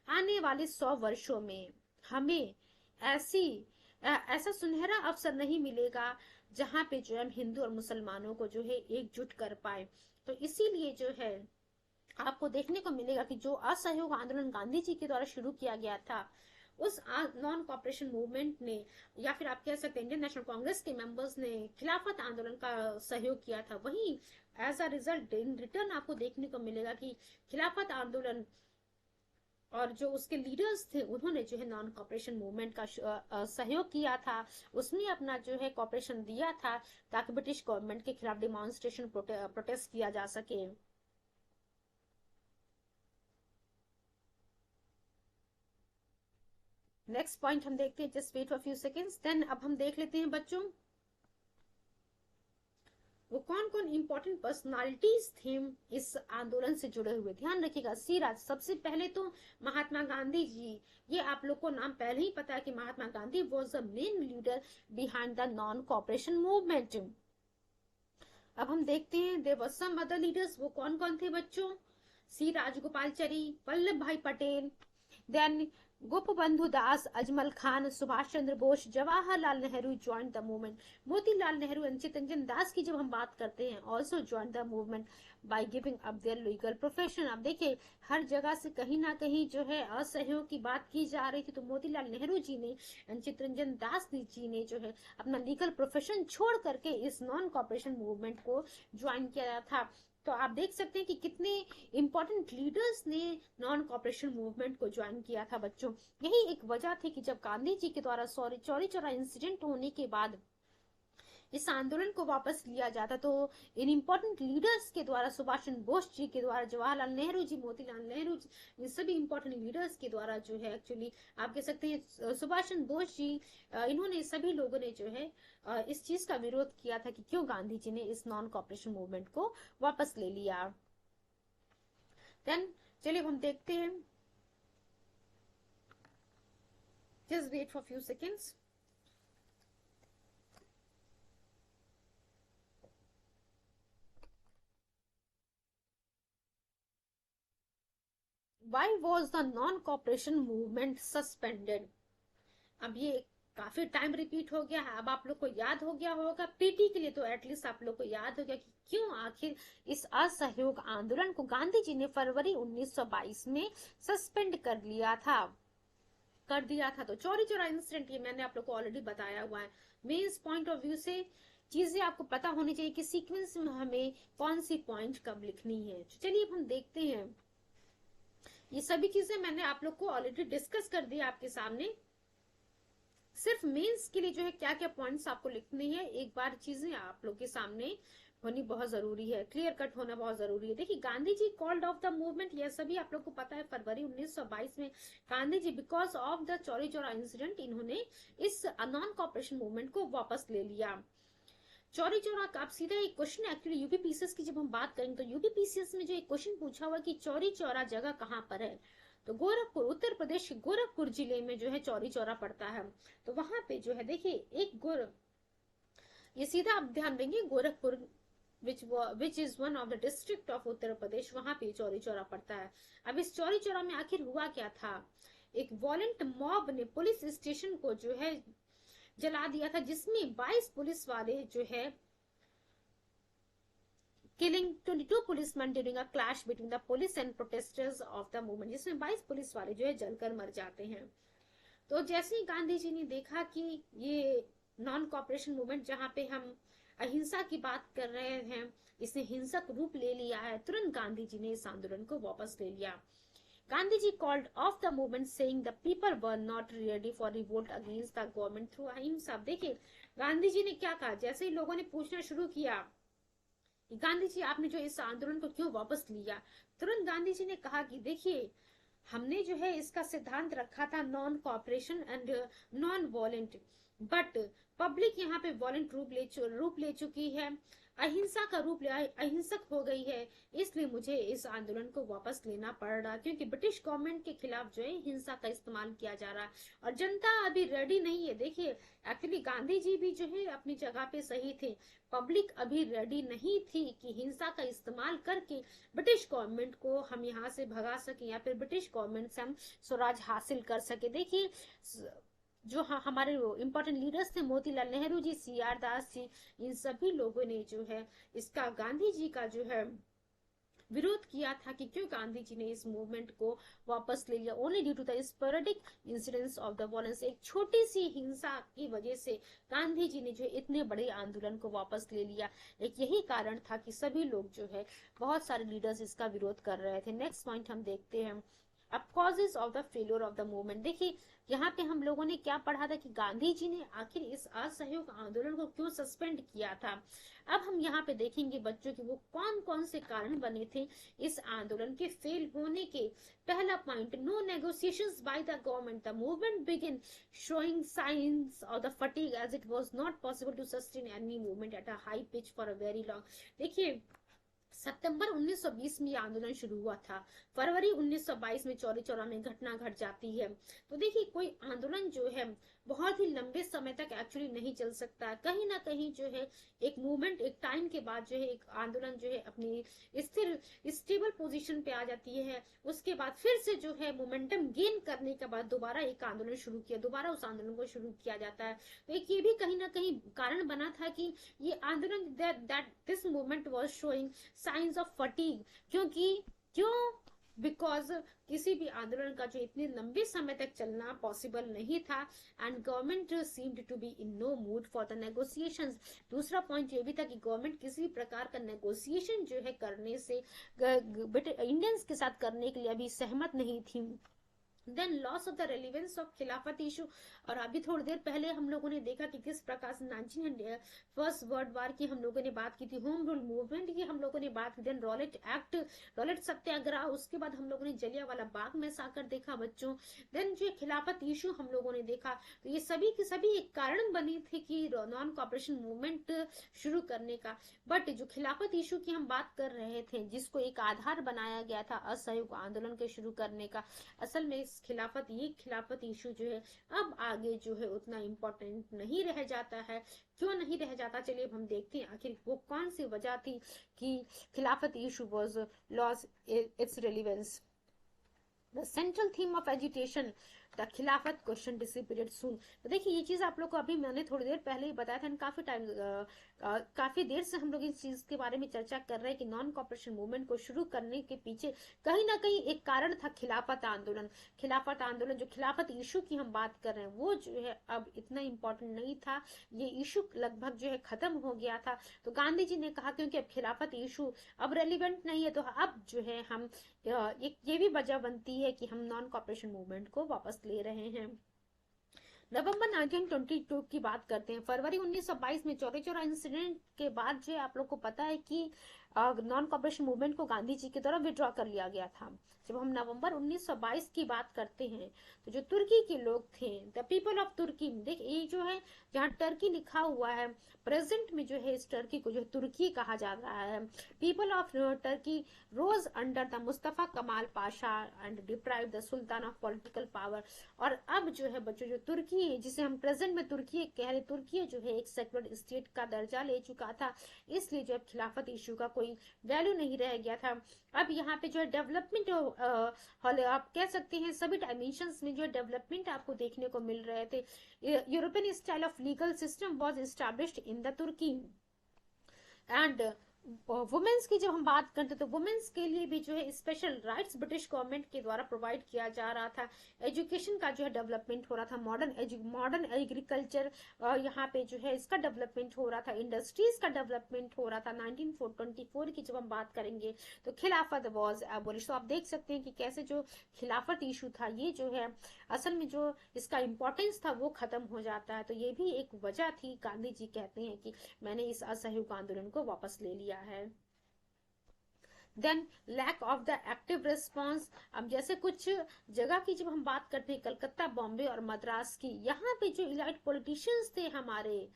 आने वाले 100 वर्षों में हमें ऐसा सुनहरा अवसर नहीं मिलेगा जहां पे जो हम हिंदू और मुसलमानों को जो है एकजुट कर पाए। तो इसीलिए जो है आपको देखने को मिलेगा कि जो असहयोग आंदोलन गांधी जी के द्वारा शुरू किया गया था, उस नॉन कॉपरेशन मूवमेंट ने, या फिर आप कह सकते हैं इंडियन नेशनल कांग्रेस के मेंबर्स ने खिलाफत आंदोलन का सहयोग किया था। वहीं as a result in return आपको देखने को मिलेगा कि खिलाफत आंदोलन और जो उसके लीडर्स थे, उन्होंने जो है नॉन कॉपरेशन मूवमेंट का सहयोग किया था, उसमें अपना जो है कॉपरेशन दिया था ताकि ब्रिटिश गवर्नमेंट के खिलाफ डिमॉन्स्ट्रेशन प्रोटेस्ट किया जा सके। नेक्स्ट पॉइंट हम देखते हैं, just wait for few seconds. Then अब हम देख लेते हैं बच्चों वो कौन कौन इंपॉर्टेंट पर्सनालिटीज थे इस आंदोलन से जुड़े हुए। ध्यान रखिएगा, सीराज सबसे पहले तो महात्मा गांधी जी, ये आप लोग को नाम पहले ही पता है कि Mahatma Gandhi was the main leader behind the non cooperation movement. अब हम देखते हैं there were some other leaders, वो कौन कौन थे बच्चों। C Rajagopalachari, Vallabh Bhai Patel, then Gopabandhu Das, Ajmal Khan, Subhash Chandra Bose, Jawaharlal Nehru join the movement. Motilal Nehru, Chittaranjan Das की जब हम बात करते हैं, also join the movement by giving up their legal profession. अब देखिए हर जगह से कहीं ना कहीं जो है असहयोग की बात की जा रही थी, तो मोतीलाल नेहरू जी ने चित्तरंजन दास जी ने जो है अपना लीगल प्रोफेशन छोड़ करके इस नॉन कॉपरेशन मूवमेंट को ज्वाइन किया था। तो आप देख सकते हैं कि कितने इंपॉर्टेंट लीडर्स ने नॉन कॉपरेशन मूवमेंट को ज्वाइन किया था बच्चों। यही एक वजह थी कि जब गांधी जी के द्वारा चौरी चौरा इंसिडेंट होने के बाद इस आंदोलन को वापस लिया जाता, तो इन इंपॉर्टेंट लीडर्स के द्वारा, सुभाष चंद्र बोस जी के द्वारा, जवाहरलाल नेहरू जी, मोतीलाल नेहरू जी, इन सभी इंपॉर्टेंट लीडर्स के द्वारा जो है एक्चुअली आप कह सकते हैं सुभाष चंद्र बोस जी, इन्होंने सभी लोगों ने जो है इस चीज का विरोध किया था कि क्यों गांधी जी ने इस नॉन कॉपरेशन मूवमेंट को वापस ले लिया। देन चलिए हम देखते हैं, just wait for few seconds. Why was the non-cooperation movement suspended? अब ये काफी टाइम रिपीट हो गया है, अब आप लोग को याद हो गया होगा, पीटी के लिए तो एटलीस्ट आप लोग को याद हो गया कि क्यों आखिर इस असहयोग आंदोलन को गांधी जी ने फरवरी 1922 में सस्पेंड कर दिया था। तो चौरी चौरा इंसिडेंट ये मैंने आप लोग को ऑलरेडी बताया हुआ है। मेंस पॉइंट ऑफ व्यू से चीजें आपको पता होनी चाहिए कि सीक्वेंस में हमें कौन सी पॉइंट कब लिखनी है। तो चलिए अब हम देखते हैं, ये सभी चीजें मैंने आप लोग को ऑलरेडी डिस्कस कर दिया आपके सामने। सिर्फ मेंस के लिए जो है क्या क्या पॉइंट्स आपको लिखने हैं, एक बार चीजें आप लोग के सामने होनी बहुत जरूरी है, क्लियर कट होना बहुत जरूरी है। देखिए Gandhi ji called off the movement, यह सभी आप लोग को पता है, फरवरी 1922 में Gandhi ji because of the Chauri Chaura incident इन्होंने इस नॉन कॉपरेशन मूवमेंट को वापस ले लिया। चौरी चौरा का आप सीधा एक क्वेश्चन एक्चुअली यूपीपीसीएस की जब हम बात करेंगे तो यूपीपीसीएस में जो एक क्वेश्चन पूछा हुआ कि चौरी चौरा जगह कहाँ पर है, तो गोरखपुर, उत्तर प्रदेश के गोरखपुर जिले में जो है चौरी चौरा पड़ता है। तो वहां पे जो है देखिए ये सीधा आप ध्यान देंगे, Gorakhpur which is one of the district of Uttar Pradesh, वहां पे चौरी चौरा पड़ता है। अब इस चौरी चौरा में आखिर हुआ क्या था, एक वॉलेंट मॉब ने पुलिस स्टेशन को जो है जला दिया था, जिसमें 22 पुलिस वाले जो है killing 22 policemen during a clash between the police and protesters of the movement, जिसमें 22 पुलिस वाले जो है जलकर मर जाते हैं। तो जैसे ही गांधी जी ने देखा कि ये नॉन कॉपरेशन मूवमेंट जहां पे हम अहिंसा की बात कर रहे हैं, इसने हिंसक रूप ले लिया है, तुरंत गांधी जी ने इस आंदोलन को वापस ले लिया। Gandhi ji called off the movement saying the people were not ready for revolt against the government through ahimsa. देखिए गांधी जी ने क्या कहा, जैसे ही लोगों ने पूछना शुरू किया गांधी जी आपने जो इस आंदोलन को क्यों वापस लिया, तुरंत गांधी जी ने कहा कि देखिए हमने जो है इसका सिद्धांत रखा था non cooperation and non वॉलेंट, but public यहाँ पे वॉलेंट रूप ले चुकी है, अहिंसक हो गई है, इसलिए मुझे इस आंदोलन को वापस लेना पड़ रहा, क्योंकि ब्रिटिश गवर्नमेंट के खिलाफ जो है हिंसा का इस्तेमाल किया जा रहा है और जनता अभी रेडी नहीं है। देखिए एक्चुअली गांधी जी भी जो है अपनी जगह पे सही थे, पब्लिक अभी रेडी नहीं थी कि हिंसा का इस्तेमाल करके ब्रिटिश गवर्नमेंट को हम यहाँ से भगा सके या फिर ब्रिटिश गवर्नमेंट से हम स्वराज हासिल कर सके। देखिए जो हमारे इंपॉर्टेंट लीडर्स थे, मोतीलाल नेहरू जी, सी आर दास जी, इन सभी लोगों ने जो है इसका गांधी जी का जो है विरोध किया था कि क्यों गांधी जी ने इस मूवमेंट को वापस ले लिया, only due to the sporadic incidents of the violence. एक छोटी सी हिंसा की वजह से गांधी जी ने जो इतने बड़े आंदोलन को वापस ले लिया, एक यही कारण था कि सभी लोग जो है बहुत सारे लीडर्स इसका विरोध कर रहे थे। नेक्स्ट पॉइंट हम देखते हैं, अब causes of the failure of the movement. देखिए यहाँ पे हम लोगों ने क्या पढ़ा था कि गांधी जी ने आखिर इस असहयोग आंदोलन को क्यों सस्पेंड किया था। अब हम यहाँ पे देखेंगे बच्चों की वो कौन कौन से कारण बने थे इस आंदोलन के फेल होने के। पहला point, no negotiations by the government, the movement begin showing signs of the fatigue as it was not possible to sustain any movement at a high pitch for a very long. देखिए सितंबर 1920 में ये आंदोलन शुरू हुआ था। फरवरी 1922 में चौरी चौरा में घटना घट जाती है। तो देखिए, कोई आंदोलन जो है बहुत ही लंबे समय तक एक्चुअली नहीं चल सकता। कहीं ना कहीं जो है एक मूवमेंट, एक टाइम के बाद जो है एक आंदोलन जो है अपनी स्थिर स्टेबल पोजीशन पे आ जाती है। उसके बाद फिर से जो है मोमेंटम गेन करने के बाद दोबारा एक आंदोलन शुरू किया, दोबारा उस आंदोलन को शुरू किया जाता है। तो एक ये भी कहीं ना कहीं कारण बना था कि ये आंदोलन that this movement was showing signs of fatigue. क्यों? बिकॉज किसी भी आंदोलन का जो इतने लंबे समय तक चलना पॉसिबल नहीं था, and government seemed to be in no mood for the negotiations. दूसरा पॉइंट ये भी था कि गवर्नमेंट किसी प्रकार का नेगोशिएशन जो है करने से इंडियंस के साथ करने के लिए अभी सहमत नहीं थी। Then loss of the relevance of Khilafat issue. और अभी थोड़ी देर पहले हम लोगों ने देखा कि किस प्रकार से 1900 फर्स्ट वर्ल्ड वार की हम लोगों ने बात की थी, होम रूल मूवमेंट की हम लोगों ने बात की, देन रॉलेट एक्ट, रॉलेट सत्याग्रह, उसके बाद हम लोगों ने जलियांवाला बाग में साकर देखा बच्चों। देन जो खिलाफत इशू हम लोगों ने देखा। तो ये सभी के सभी एक कारण बने थे कि नॉन कॉपरेशन मूवमेंट शुरू करने का। बट जो खिलाफत इशू की हम बात कर रहे थे, जिसको एक आधार बनाया गया था असहयोग आंदोलन के शुरू करने का, असल में ये खिलाफत इशू जो है अब आगे जो है उतना इम्पोर्टेंट नहीं रह जाता है। क्यों नहीं रह जाता, चलिए अब हम देखते हैं आखिर वो कौन सी वजह थी कि खिलाफत issue was loss its relevance. The central theme of agitation, the खिलाफत क्वेश्चन डिसिपेटेड सून। तो देखिए, ये चीज आप लोग को अभी मैंने थोड़ी देर पहले ही बताया था। काफी देर से हम लोग इस चीज के बारे में चर्चा कर रहे हैं कि नॉन कॉपरेशन मूवमेंट को शुरू करने के पीछे कहीं ना कहीं एक कारण था खिलाफत आंदोलन। खिलाफत आंदोलन, जो खिलाफत इशू की हम बात कर रहे हैं, वो जो है अब इतना इम्पोर्टेंट नहीं था। ये इशू लगभग जो है खत्म हो गया था। तो गांधी जी ने कहा क्योंकि अब खिलाफत इशू अब रेलिवेंट नहीं है, तो अब जो है हम एक ये भी वजह बनती है कि हम नॉन कॉपरेशन मूवमेंट को वापस ले रहे हैं। नवंबर 1922 की बात करते हैं। फरवरी 1922 में चौरी चौरा इंसिडेंट के बाद जो आप लोग को पता है कि नॉन कॉपरेशन मूवमेंट को गांधी जी के द्वारा विड्रॉ कर लिया गया था। जब हम नवंबर 1922 की बात करते हैं, तो जो तुर्की के लोग थे, द पीपल ऑफ तुर्की, देख ये जो है जहाँ टर्की लिखा हुआ है, प्रेजेंट में जो है इस टर्की को जो तुर्की कहा जा रहा है। People of Turkey rose under the Mustafa Kemal Pasha and deprive the sultan of political power. और अब जो है बच्चों, जो तुर्की है, जिसे हम प्रेजेंट में तुर्की कह रहे, तुर्की जो है एक सेक्युलर स्टेट का दर्जा ले चुका था, इसलिए जो खिलाफत इशू का कोई वैल्यू नहीं रह गया था। अब यहाँ पे जो है डेवलपमेंट, आप कह सकते हैं सभी डायमेंशंस में जो डेवलपमेंट आपको देखने को मिल रहे थे। European style of legal system was established in the तुर्की। एंड वुमेन्स की जब हम बात करते तो वुमेन्स के लिए भी जो है स्पेशल राइट्स ब्रिटिश गवर्नमेंट के द्वारा प्रोवाइड किया जा रहा था। एजुकेशन का जो है डेवलपमेंट हो रहा था। मॉडर्न एग्रीकल्चर यहाँ पे जो है इसका डेवलपमेंट हो रहा था। इंडस्ट्रीज का डेवलपमेंट हो रहा था। 1924 की जब हम बात करेंगे तो खिलाफत वाज एबोलिश। तो आप देख सकते हैं कि कैसे जो खिलाफत इशू था, ये जो है असल में जो इसका इम्पोर्टेंस था वो खत्म हो जाता है। तो ये भी एक वजह थी, गांधी जी कहते हैं कि मैंने इस असहयोग आंदोलन को वापस ले लिया है। Then lack of the active response. अब जैसे कुछ जगह की जब हम बात करते हैं, कलकत्ता, बॉम्बे और मद्रास की, यहाँ पे जो इलाइट पॉलिटिशियंस थे हमारे,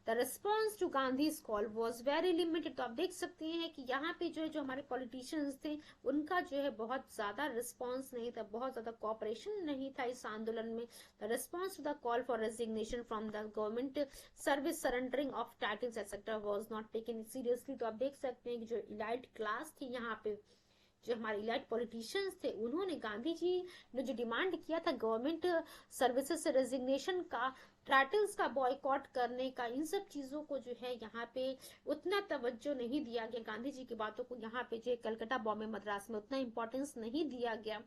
the response to Gandhi's call was very limited. तो आप देख सकते हैं कि यहाँ पे जो है जो हमारे पॉलिटिशियंस थे, उनका जो है बहुत ज्यादा रिस्पॉन्स नहीं था, बहुत ज्यादा कॉपरेशन नहीं था इस आंदोलन में। The response to the call for resignation from the government service, surrendering of titles etcetera was not taken seriously. तो आप देख सकते हैं कि जो इलाइट क्लास थी यहाँ पे, जो हमारे इलाइट पॉलिटिशियंस थे, उन्होंने गांधी जी ने जो डिमांड किया था गवर्नमेंट सर्विसेज से रेजिग्नेशन का, टाइटल्स का बॉयकॉट करने का, इन सब चीजों को जो है यहाँ पे उतना तवज्जो नहीं दिया गया। गांधी जी की बातों को यहाँ पे जो कलकत्ता, बॉम्बे, मद्रास में उतना इंपॉर्टेंस नहीं दिया गया।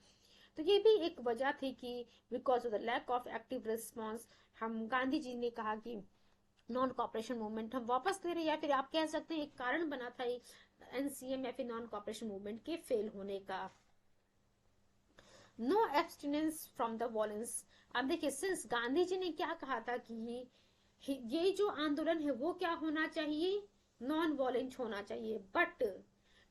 तो ये भी एक वजह थी कि because of the lack of active response, हम गांधी जी ने कहा कि नॉन कॉपरेशन मूवमेंट हम वापस ले रहे, या फिर आप कह सकते हैं एक कारण बना था एनसीएम या फिर नॉन कॉपरेशन मूवमेंट के फेल होने का। No abstinence from the violence. अब देखिए, सिंस गांधी जी ने क्या कहा था कि ये जो आंदोलन है वो क्या होना चाहिए, नॉन वॉलेंट होना चाहिए। बट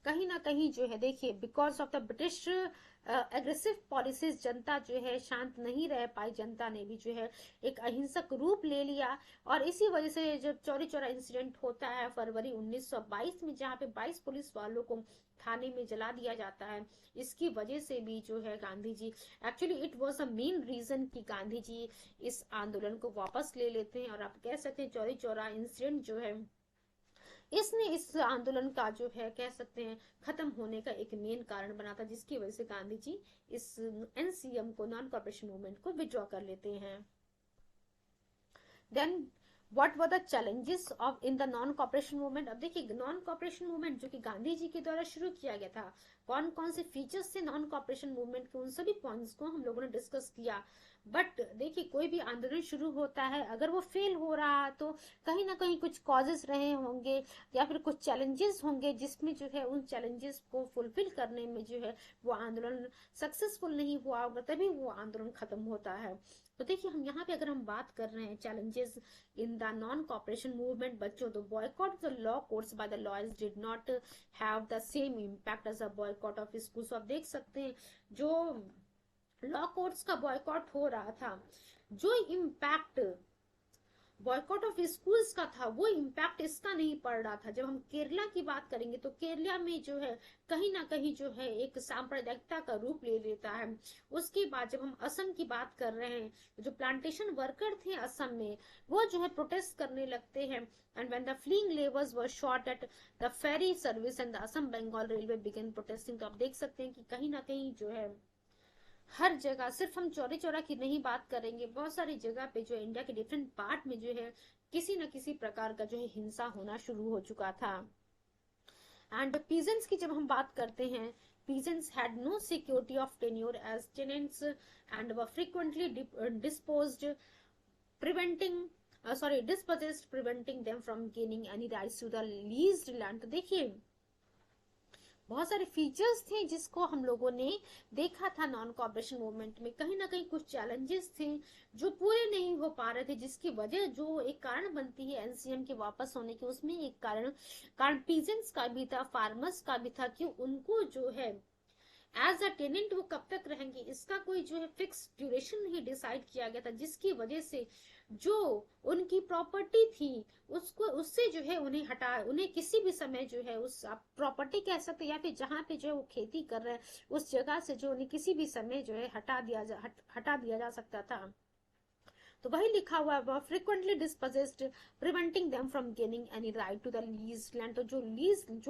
कहीं ना कहीं जो है देखिए because of the British aggressive policies जनता जो है शांत नहीं रह पाई, जनता ने भी जो है एक अहिंसक रूप ले लिया। और इसी वजह से जब चौरी चौरा इंसिडेंट होता है फरवरी 1922 में, जहाँ पे 22 पुलिस वालों को थाने में जला दिया जाता है, इसकी वजह से भी जो है Gandhi ji, actually it was a main reason कि गांधी जी इस आंदोलन को वापस ले लेते हैं। और आप कह सकते हैं चौरी चौरा इंसिडेंट जो है इसने इस आंदोलन का जो है कह सकते हैं खत्म होने का एक मेन कारण बना था, जिसकी वजह से गांधी जी इस एनसीएम को, नॉन कॉपरेशन मूवमेंट को विड्रॉ कर लेते हैं। Then what were the challenges of in the non cooperation movement. अब देखिए नॉन कॉपरेशन मूवमेंट जो कि गांधी जी के द्वारा शुरू किया गया था, कौन कौन से फीचर्स थे नॉन कॉपरेशन मूवमेंट के, उन सभी पॉइंट्स को हम लोगों ने डिस्कस किया। बट देखिए कोई भी आंदोलन शुरू होता है, अगर वो फेल हो रहा है तो कहीं ना कहीं कुछ कॉजेस रहे होंगे या फिर कुछ चैलेंजेस होंगे, जिसमें जो है उन चैलेंजेस को फुलफिल करने में जो है वो आंदोलन सक्सेसफुल नहीं हुआ होगा, तभी वो आंदोलन खत्म होता है। तो देखिए हम यहाँ पे अगर हम बात कर रहे हैं challenges in the non cooperation movement बच्चों, तो boycott the law courts by the lawyers did not have the same impact as a boycott of schools. आप देख सकते हैं जो लॉ कोर्ट्स का बॉयकॉट हो रहा था, जो इम्पैक्ट बॉयकॉट ऑफ स्कूल्स का था वो इम्पैक्ट इसका नहीं पड़ रहा था। जब हम केरला की बात करेंगे तो केरला में जो है कहीं ना कहीं जो है एक सांप्रदायिकता का रूप ले लेता है। उसके बाद जब हम असम की बात कर रहे हैं, जो प्लांटेशन वर्कर थे असम में, वो जो है प्रोटेस्ट करने लगते हैं। And when the fleeing labours were shot at the ferry service and the Assam Bengal railway began protesting. तो आप देख सकते हैं कि कहीं ना कहीं जो है हर जगह, सिर्फ हम चौरी चौरा की नहीं बात करेंगे, बहुत सारी जगह पे जो इंडिया के डिफरेंट पार्ट में जो है किसी न किसी प्रकार का जो है हिंसा होना शुरू हो चुका था। एंड पीजेंट्स की जब हम बात करते हैं, peasants had no security of tenure as tenants and were frequently disposed preventing dispossessed, preventing them from gaining any rights to the leased land। तो देखिए बहुत सारे फीचर्स थे जिसको हम लोगों ने देखा था नॉन कॉपरेशन मूवमेंट में। कहीं ना कहीं कुछ चैलेंजेस थे जो पूरे नहीं हो पा रहे थे, जिसकी वजह जो एक कारण बनती है एनसीएम के वापस होने की, उसमें एक कारण पीजेंट्स का भी था, फार्मर्स का भी था, कि उनको जो है एज अ टेनेंट वो कब तक रहेंगे इसका कोई जो है फिक्स ड्यूरेशन नहीं डिसाइड किया गया था, जिसकी वजह से जो उनकी प्रॉपर्टी थी उसको, उससे जो है उन्हें किसी भी समय जो है उस आप प्रॉपर्टी कह सकते हैं या फिर जहाँ पे जो है वो खेती कर रहे हैं उस जगह से जो उन्हें किसी भी समय जो है हटा दिया जा सकता था। तो वही लिखा हुआ है, frequently dispossessed preventing them from gaining any right to the lease land. तो जो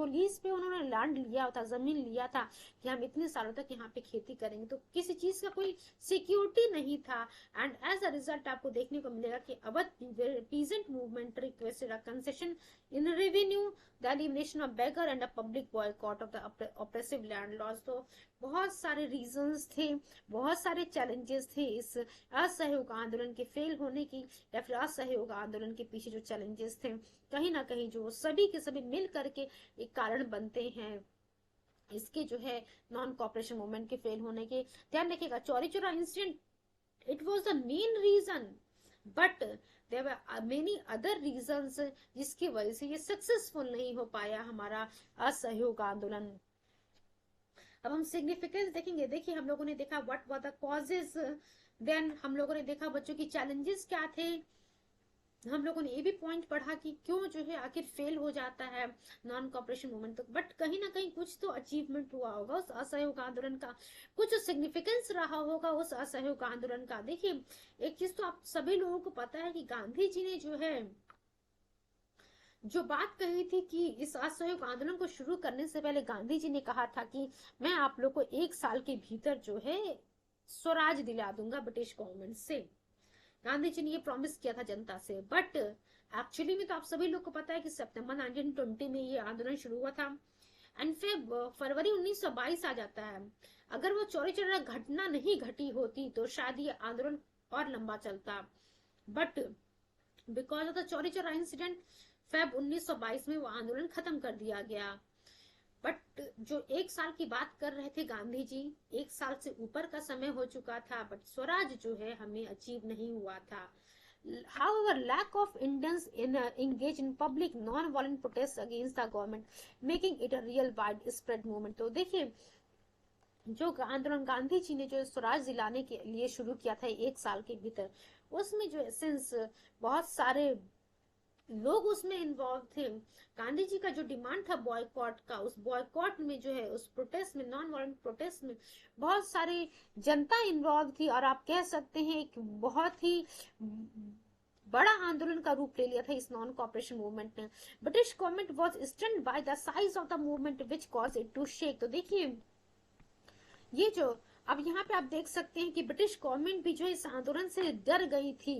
लीज पे उन्होंने लैंड लिया था, जमीन लिया था कि हम इतने सालों तक यहाँ पे खेती करेंगे, तो किसी चीज का कोई सिक्योरिटी नहीं था। एंड एज अ रिजल्ट आपको देखने को मिलेगा कि Awadh peasant movement requested a concession in revenue, the elimination of begar and a public boycott of the oppressive land laws. तो बहुत सारे रीजंस थे, बहुत सारे चैलेंजेस थे इस असहयोग आंदोलन के फेल होने की, या फिर असहयोग आंदोलन के पीछे जो चैलेंजेस थे, कहीं ना कहीं जो सभी के सभी मिल करके एक कारण बनते हैं इसके जो है नॉन कॉपरेशन मूवमेंट के फेल होने के। ध्यान रखिएगा Chauri Chaura incident it was the main reason, but there were many other reasons जिसकी वजह से ये सक्सेसफुल नहीं हो पाया हमारा असहयोग आंदोलन। अब हम सिग्निफिकेंस देखेंगे। देखिए हम लोगों ने देखा what were the causes, then हम लोगों ने देखा बच्चों की चैलेंजेस क्या थे, हम लोगों ने ये भी पॉइंट पढ़ा कि क्यों जो है आखिर फेल हो जाता है नॉन कॉपरेशन मूवमेंट। तो बट कहीं ना कहीं कुछ तो अचीवमेंट हुआ होगा उस असहयोग आंदोलन का, कुछ सिग्निफिकेंस रहा होगा उस असहयोग आंदोलन का। देखिए एक चीज तो आप सभी लोगों को पता है कि गांधी जी ने जो बात कही थी कि इस असहयोग आंदोलन को शुरू करने से पहले गांधी जी ने कहा था कि मैं आप लोग को 1 साल के भीतर जो है स्वराज दिला दूंगा ब्रिटिश गवर्नमेंट से। गांधी जी ने ये प्रॉमिस किया था जनता से, बट एक्चुअली में तो आप सभी लोग को पता है कि सितंबर 1920 में ये आंदोलन शुरू हुआ था एंड फिर फरवरी 1922 आ जाता है। अगर वो चौरी चौरा घटना नहीं घटी होती तो शायद ये आंदोलन और लंबा चलता, but because of the Chauri Chaura incident Feb 1922 में वो आंदोलन खत्म कर दिया गया। बट जो 1 साल की बात कर रहे थे गांधी जी, 1 साल से ऊपर का समय हो चुका था, बट स्वराज जो है हमें अचीव नहीं हुआ था। However, lack of Indians engage in public non-violent protests against the government, making it a real widespread movement. तो देखिए, जो आंदोलन गांधी जी ने जो स्वराज दिलाने के लिए शुरू किया था 1 साल के भीतर, उसमें जो एसेंस बहुत सारे लोग उसमें इन्वॉल्व थे। गांधी जी का जो डिमांड था बॉयकॉट का, उस बॉयकॉट में जो है, उस प्रोटेस्ट में, नॉन वायलेंट प्रोटेस्ट में बहुत सारी जनता इन्वॉल्व थी, और आप कह सकते हैं एक बहुत ही बड़ा आंदोलन का रूप ले लिया था इस नॉन कॉपरेशन मूवमेंट ने। British government was stunned by the size of the movement which cause it to shake. तो देखिए, ये जो अब यहाँ पे आप देख सकते हैं कि ब्रिटिश गवर्नमेंट भी जो इस आंदोलन से डर गई थी।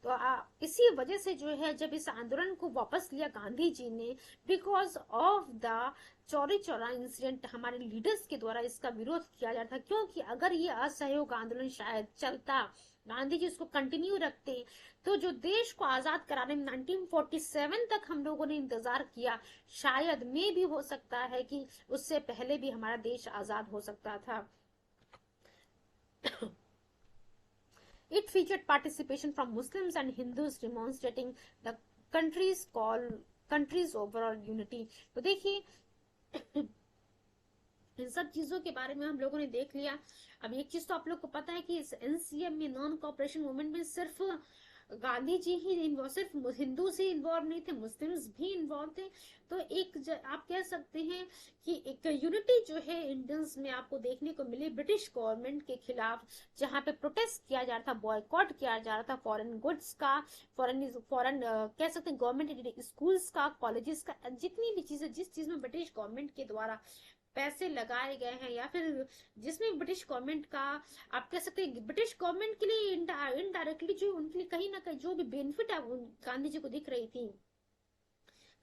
तो इसी वजह से जो है, जब इस आंदोलन को वापस लिया गांधी जी ने, because of the Chauri Chaura incident, हमारे लीडर्स के द्वारा इसका विरोध किया जाता था, क्योंकि अगर ये असहयोग आंदोलन शायद चलता, गांधी जी इसको कंटिन्यू रखते, तो जो देश को आजाद कराने में 1947 तक हम लोगों ने इंतजार किया, शायद में भी हो सकता है कि उससे पहले भी हमारा देश आजाद हो सकता था। It featured participation from Muslims and Hindus demonstrating the country's overall unity. तो देखिए, इन सब चीजों के बारे में हम लोगों ने देख लिया। अब एक चीज तो आप लोग को पता है कि इस एनसीएम में, नॉन कॉपरेशन मूवमेंट में, सिर्फ गांधी जी ही इन्वॉल्व, सिर्फ हिंदू से इन्वॉल्व नहीं थे, मुस्लिम्स भी इन्वॉल्व थे। तो एक आप कह सकते हैं कि एक यूनिटी जो है इंडियंस में आपको देखने को मिली ब्रिटिश गवर्नमेंट के खिलाफ, जहां पे प्रोटेस्ट किया जा रहा था, बॉयकॉट किया जा रहा था फॉरेन गुड्स का, फॉरेन कह सकते हैं गवर्नमेंट स्कूल्स का, कॉलेजेस का, जितनी भी चीजें, जिस चीज में ब्रिटिश गवर्नमेंट के द्वारा पैसे लगाए गए हैं, या फिर जिसमें ब्रिटिश गवर्नमेंट का, आप कह सकते हैं ब्रिटिश गवर्नमेंट के लिए इनडायरेक्टली जो उनके लिए कहीं ना कहीं जो भी बेनिफिट है गांधी जी को दिख रही थी,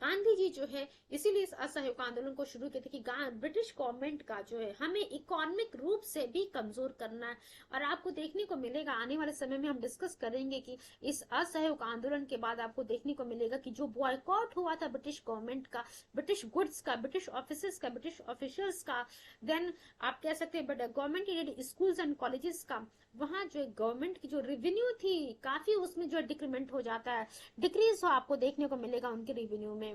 गांधी जी जो है इसीलिए इस असहयोग आंदोलन को शुरू किया था कि ब्रिटिश गवर्नमेंट का जो है हमें इकोनॉमिक रूप से भी कमजोर करना है। और आपको देखने को मिलेगा, आने वाले समय में हम डिस्कस करेंगे कि इस असहयोग आंदोलन के बाद आपको देखने को मिलेगा कि जो बॉयकॉट हुआ था ब्रिटिश गवर्नमेंट का, ब्रिटिश गुड्स का, ब्रिटिश ऑफिस का, ब्रिटिश ऑफिशियल्स का, देन आप कह सकते हैं गवर्नमेंट स्कूल्स एंड कॉलेजेस का, वहां जो गवर्नमेंट की जो रेवेन्यू थी, काफी उसमें जो डिक्रीमेंट हो जाता है, डिक्रीज हो आपको देखने को मिलेगा उनके रेवेन्यू में।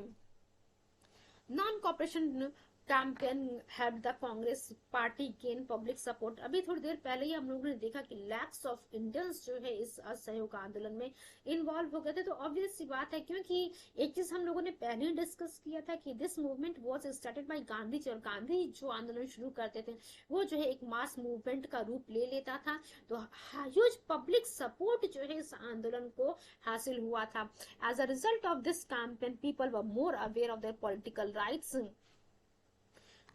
Non cooperation campaign had the Congress party gain public support. अभी थोड़ी देर पहले ही हम लोगों ने देखा कि लैक्स ऑफ इंडियंस जो है इस असहयोग आंदोलन में इन्वॉल्व हो गए थे। तो ऑब्वियस सी बात है, क्योंकि एक चीज हम लोगों ने पहले ही डिस्कस किया था कि this movement was started by Gandhi ji, और गांधी जो आंदोलन शुरू करते थे वो जो है एक मास मूवमेंट का रूप ले लेता था। तो ह्यूज पब्लिक सपोर्ट जो है इस आंदोलन को हासिल हुआ था। As a result of this campaign, people were more aware of their political rights.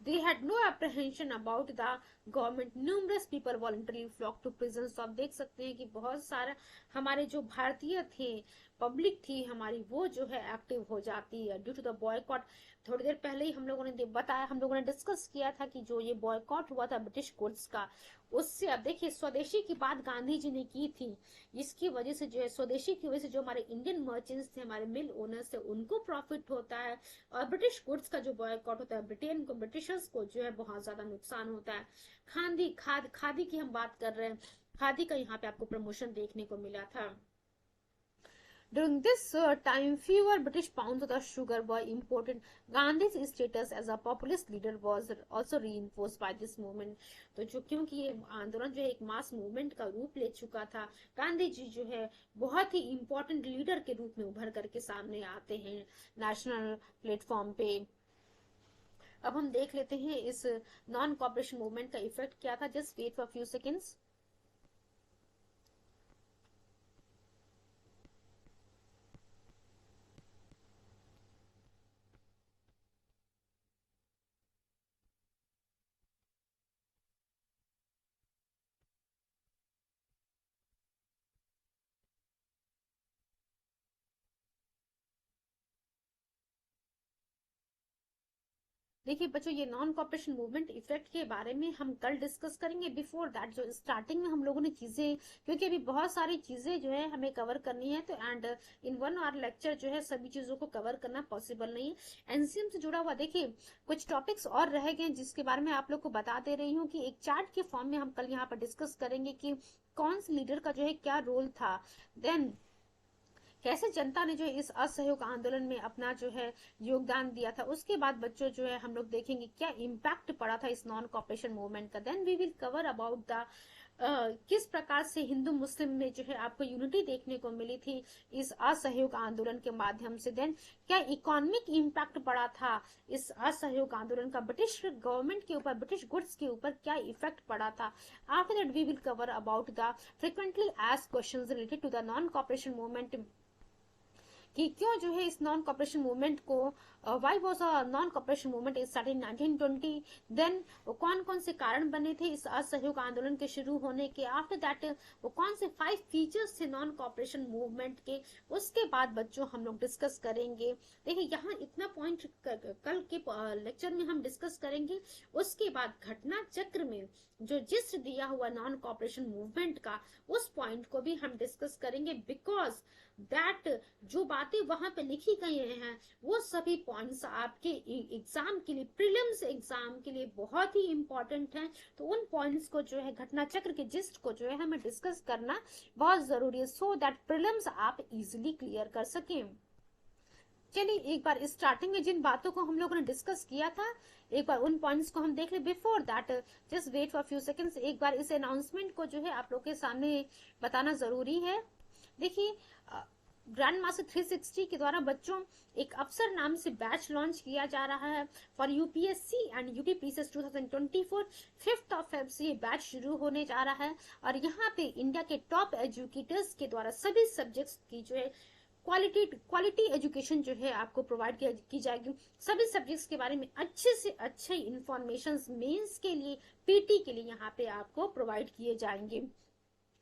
They had no apprehension about the government. Numerous people voluntarily flocked to prisons. तो आप देख सकते हैं कि बहुत सारा हमारे जो भारतीय थे, पब्लिक थी हमारी, वो जो है एक्टिव हो जाती है ड्यू टू द बॉयकॉट। थोड़ी देर पहले ही हम लोगों ने बताया, हम लोगों ने डिस्कस किया था कि जो ये बॉयकॉट हुआ था ब्रिटिश गुड्स का, उससे अब देखिए स्वदेशी की बात गांधी जी ने की थी, इसकी वजह से जो है स्वदेशी की वजह से जो हमारे इंडियन मर्चेंट्स थे, हमारे मिल ओनर्स थे, उनको प्रॉफिट होता है। और ब्रिटिश गुड्स का जो बॉयकॉट होता है, ब्रिटेन को, ब्रिटिशर्स को जो है बहुत ज्यादा नुकसान होता है। खादी की हम बात कर रहे हैं, खादी का यहाँ पे आपको प्रमोशन देखने को मिला था। During this time, fewer British pounds of the sugar were imported. Gandhi's status as a populist leader was also reinforced by this movement. तो जो क्योंकि ये आंदोलन जो है एक मास मूवमेंट का रूप ले चुका था, गांधी जी जो है बहुत ही इम्पोर्टेंट लीडर के रूप में उभर करके सामने आते हैं नेशनल प्लेटफॉर्म पे। अब हम देख लेते हैं इस नॉन कॉपरेशन मूवमेंट का इफेक्ट क्या था। Just wait for few seconds. देखिए बच्चों, ये नॉन कॉपरेशन मूवमेंट इफेक्ट के बारे में हम कल डिस्कस करेंगे। बिफोर दैट जो स्टार्टिंग में हम लोगों ने चीजें, क्योंकि अभी बहुत सारी चीजें जो है हमें कवर करनी है, तो एंड इन 1 आवर लेक्चर जो है सभी चीजों को कवर करना पॉसिबल नहीं है। एनसीएम से जुड़ा हुआ देखिए कुछ टॉपिक्स और रह गए, जिसके बारे में आप लोग को बता दे रही हूँ कि एक चार्ट के फॉर्म में हम कल यहाँ पर डिस्कस करेंगे कि कौन से लीडर का जो है क्या रोल था। देन कैसे जनता ने जो है इस असहयोग आंदोलन में अपना जो है योगदान दिया था। उसके बाद बच्चों जो है हम लोग देखेंगे क्या इम्पैक्ट पड़ा था इस नॉन कॉपरेशन मूवमेंट का। Then we will cover about the किस प्रकार से हिंदू मुस्लिम में जो है आपको यूनिटी देखने को मिली थी इस असहयोग आंदोलन के माध्यम से। देन क्या इकोनॉमिक इम्पैक्ट पड़ा था इस असहयोग आंदोलन का, ब्रिटिश गवर्नमेंट के ऊपर, ब्रिटिश गुड्स के ऊपर क्या इफेक्ट पड़ा था। After that we will cover about the frequently asked questions related to the non cooperation movement, कि क्यों जो है इस नॉन कॉपरेशन मूवमेंट को, why was a non cooperation movement is started in 1920। देन कौन कौन से कारण बने थे इस असहयोग आंदोलन के शुरू होने के। आफ्टर दैट वो कौन से 5 फीचर्स थे नॉन कॉपरेशन मूवमेंट के, उसके बाद बच्चों हम लोग डिस्कस करेंगे। देखिए यहाँ इतना पॉइंट कल के लेक्चर में हम डिस्कस करेंगे। उसके बाद घटना चक्र में जो जिस्ट दिया हुआ नॉन कॉपरेशन मूवमेंट का, उस पॉइंट को भी हम डिस्कस करेंगे, बिकॉज दैट जो बातें वहां पे लिखी गई हैं वो सभी पॉइंट्स आपके एग्जाम के लिए, प्रीलिम्स एग्जाम के लिए बहुत ही इंपॉर्टेंट हैं। तो उन पॉइंट्स को जो है, घटना चक्र के जिस्ट को जो है हमें डिस्कस करना बहुत जरूरी है, सो दैट प्रीलिम्स आप इजीली क्लियर कर सकें। चलिए एक बार स्टार्टिंग में जिन बातों को हम लोगों ने डिस्कस किया था, एक बार उन पॉइंट्स को हम देख ले। Before that just wait for few seconds, एक बार इस अनाउंसमेंट को जो है आप लोग के सामने बताना जरूरी है। देखिए ग्रैंड मास्टर 360 के द्वारा बच्चों एक अफसर नाम से बैच लॉन्च किया जा रहा है for UPSC and UPPCS 2024। 5 Feb से ये बैच शुरू होने जा रहा है और यहाँ पे इंडिया के टॉप एजुकेटर्स के द्वारा सभी सब्जेक्ट्स की जो है क्वालिटी एजुकेशन जो है आपको प्रोवाइड की जाएगी। सभी सब्जेक्ट्स के बारे में अच्छे से अच्छे इंफॉर्मेशन मेंस के लिए, पीटी के लिए यहाँ पे आपको प्रोवाइड किए जाएंगे।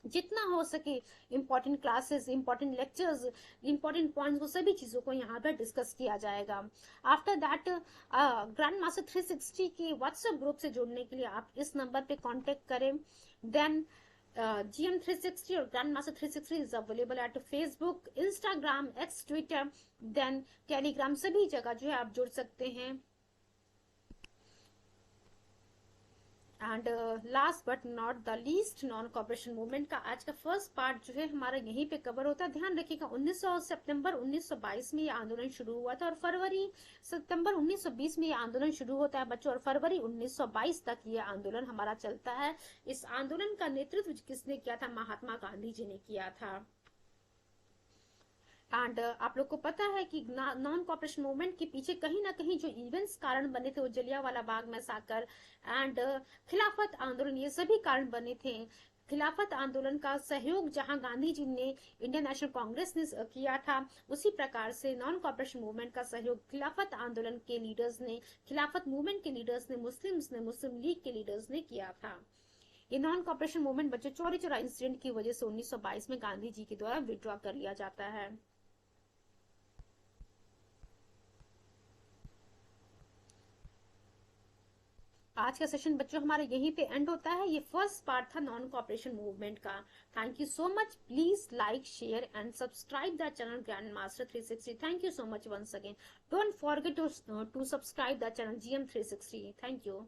जितना हो सके important classes, important lectures, important points, वो सभी चीजों को यहाँ पे डिस्कस किया जाएगा। आफ्टर दैट ग्रैंड मास्टर 360 के व्हाट्सएप ग्रुप से जुड़ने के लिए आप इस नंबर पे कांटेक्ट करें। देन GM 360 और grand master 360 is available at Facebook, Instagram, X, Twitter, then Telegram, सभी जगह जो है आप जुड़ सकते हैं। And last but not the least, non cooperation movement का आज का फर्स्ट पार्ट जो है हमारा यहीं पे कवर होता है। ध्यान रखिएगा 19 सितंबर 1922 में ये आंदोलन शुरू हुआ था और सितंबर 1920 में ये आंदोलन शुरू होता है बच्चों, और फरवरी 1922 तक ये आंदोलन हमारा चलता है। इस आंदोलन का नेतृत्व किसने किया था? महात्मा गांधी जी ने किया था। एंड आप लोग को पता है कि नॉन कॉपरेशन मूवमेंट के पीछे कहीं ना कहीं जो इवेंट्स कारण बने थे वो जलियांवाला बाग मैसाकर एंड खिलाफत आंदोलन, ये सभी कारण बने थे। खिलाफत आंदोलन का सहयोग जहां गांधी जी ने इंडियन नेशनल कांग्रेस ने किया था, उसी प्रकार से नॉन कॉपरेशन मूवमेंट का सहयोग खिलाफत आंदोलन के लीडर्स ने, खिलाफत मूवमेंट के लीडर्स ने, मुस्लिम लीग के लीडर्स ने किया था। ये नॉन कॉपरेशन मूवमेंट बच्चों चौरी चौरा इंसिडेंट की वजह से 1922 में गांधी जी के द्वारा विड्रॉ कर लिया जाता है। आज का सेशन बच्चों हमारे यहीं पे एंड होता है। ये फर्स्ट पार्ट था नॉन कॉपरेशन मूवमेंट का। Thank you so much. Please like, share and subscribe the channel grand master 360। Thank you so much once again. Don't forget to subscribe the channel GM 360। Thank you.